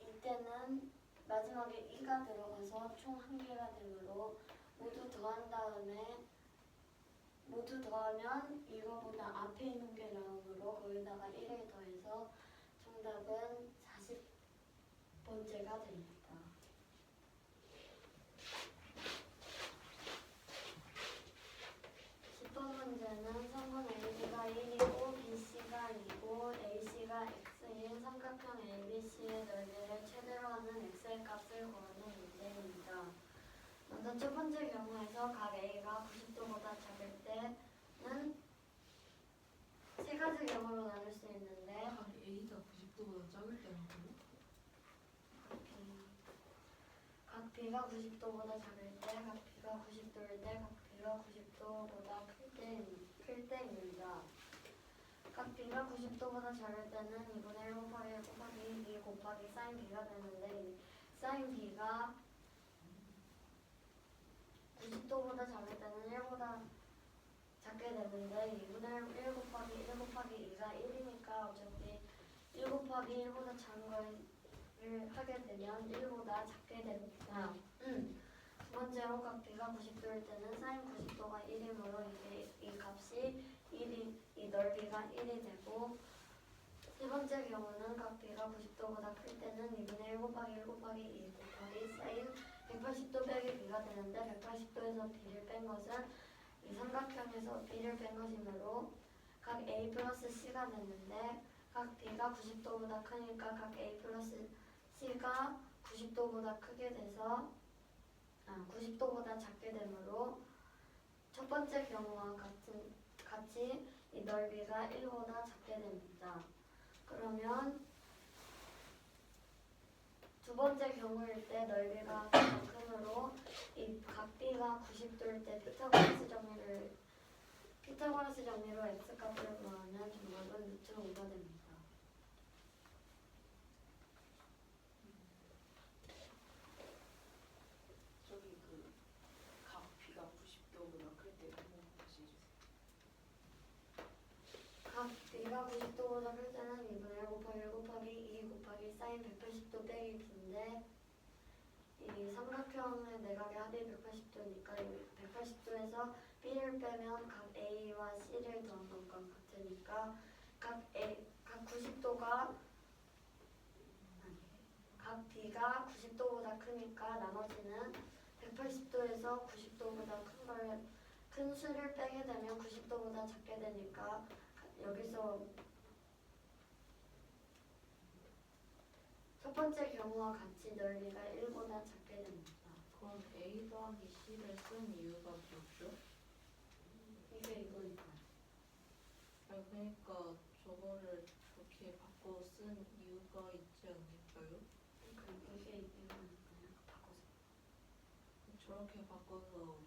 이때는 마지막에 2가 들어가서 총 1개가 되므로 모두 더하면 이거보다 앞에 있는 게 나오므로 거기다가 1을 더해서 정답은 40번째가 됩니다. 경우에서 각 A가 90도보다 작을 때는 세 가지 경우로 나눌 수 있는데 각 A가 90도보다 작을 때만큼요? 각 B가 90도보다 작을 때, 각 B가 90도일 때, 각 B가 90도보다 클 때입니다. 각 B가 90도보다 작을 때는 2분의 1 곱하기 1 곱하기 2 곱하기 sin B가 되는데 이 sin B가 90도보다 작을 때는 1보다 작게 되는데 2분의 1 곱하기 1 곱하기 2가 1이니까 어차피 1 곱하기 1보다 작은 거를 하게 되면 1보다 작게 됩니다. 두 번째로 각 B가 90도일 때는 sin 90도가 1이므로 이 값이 1이, 이 넓이가 1이 되고 세 번째 경우는 각 B가 90도보다 클 때는 2분의 1 곱하기 1 곱하기 2 곱하기 sin 180도 빼기 B가 되는데 180도에서 B를 뺀 것은 이 삼각형에서 B를 뺀 것이므로 각 A 플러스 C가 됐는데 각 B가 90도보다 크니까 각 A 플러스 C가 90도보다 크게 돼서 90도보다 작게 되므로 첫 번째 경우와 같이 이 넓이가 1보다 작게 됩니다. 그러면 두 번째 경우일 때 넓이가 더 크므로 이 각 B가 90도일 때 피타고라스 정리로 x값을 구하면 정답은 루트 5가 됩니다. 저기 각 B가 90도보다 클 때 한번 다시 해주세요. 각 B가 90도보다 클 때는 2분의 1 곱하기 1 곱하기 2 곱하기 sin 180도 빼기 B인데 이 삼각형의 내각의 합이 180도니까 180도에서 B를 빼면 각 A와 C를 더한 것과 같으니까 각 90도가 각 B가 90도보다 크니까 나머지는 180도에서 90도보다 큰 수를 빼게 되면 90도보다 작게 되니까 여기서 첫 번째 경우와 같이 넓이가 1보다 작게 됩니다. 그럼 A 더하기 C를 쓴 이유가 뭐죠? 이게 이거니까. 아니 그러니까 저거를 저렇게 바꿔 쓴 이유가 있지 않을까요? 이게 이거니까요. 바꿔서. 저렇게 바꿔서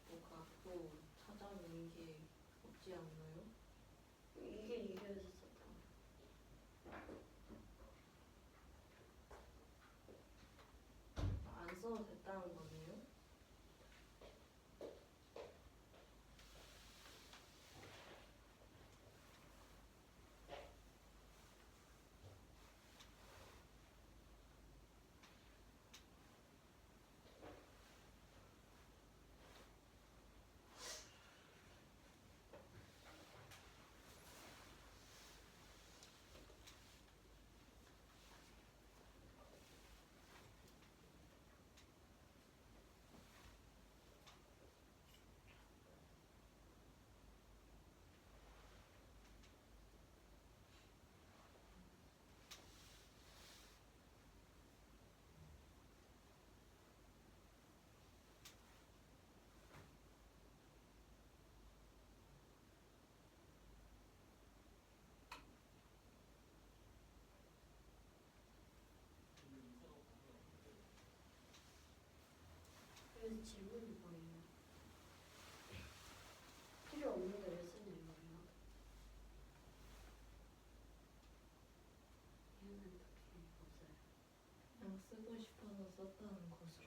뭐가 또 찾아내는 게 없지 않나요? 이게 이겨서 썼다. 안 써도 됐다는 거네요? 그래서 질문이 뭐예요? 필요 없는데 왜 쓰는 거예요? 이유는 특히 없어요. 그냥 쓰고 싶어서 썼다는 거죠.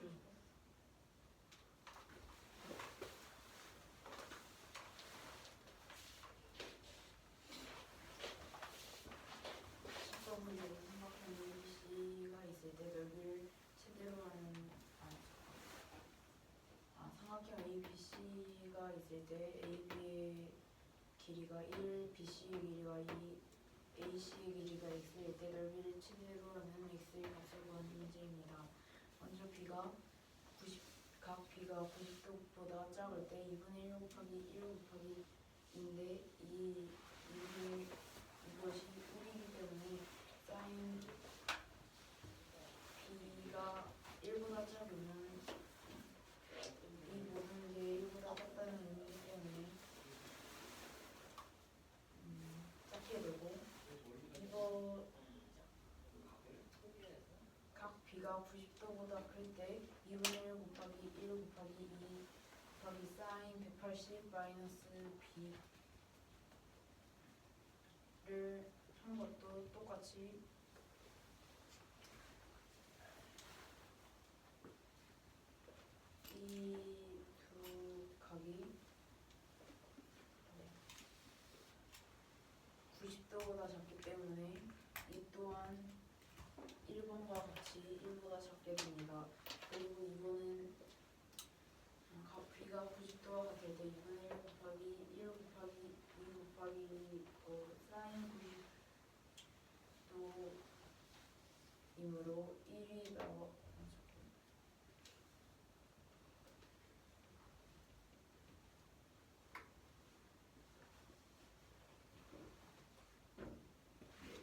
저번에 삼각형 C가 있을 때 넓이를 최대로 하는 삼각형 ABC가 있을 때 AB의 길이가 1, BC의 길이가 2, AC의 길이가 X일 때 넓이를 최대로 하는 X의 값을 구하는 문제입니다. 먼저 각 B가 90도보다 작을 때 2분의 1 곱하기 1 곱하기 2인데 이것이 1이기 때문에 sin B가 1보다 작으면 90도보다 클 때 2분의 1 곱하기 1 곱하기 2 곱하기 사인 180 마이너스 b를 한 것도 똑같이 이 두 각이 90도보다 작기 때문에 이 또한 1번과 같이 1보다 작게 됩니다. 그리고 이거는 각 B가 90도와 같을 때 2분의 1 곱하기 1 곱하기 2 곱하기 사인 90도이므로 1이 나와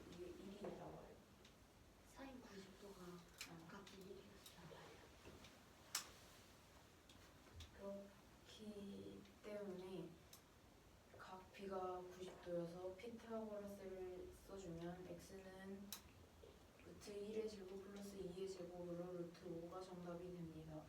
이게 1이 나와요. 사인 90도가 각기 1이었어요. 그렇기 때문에 각 B가 90도여서 피타고라스를 써주면 X는 루트 1의 제곱 플러스 2의 제곱으로 루트 5가 정답이 됩니다.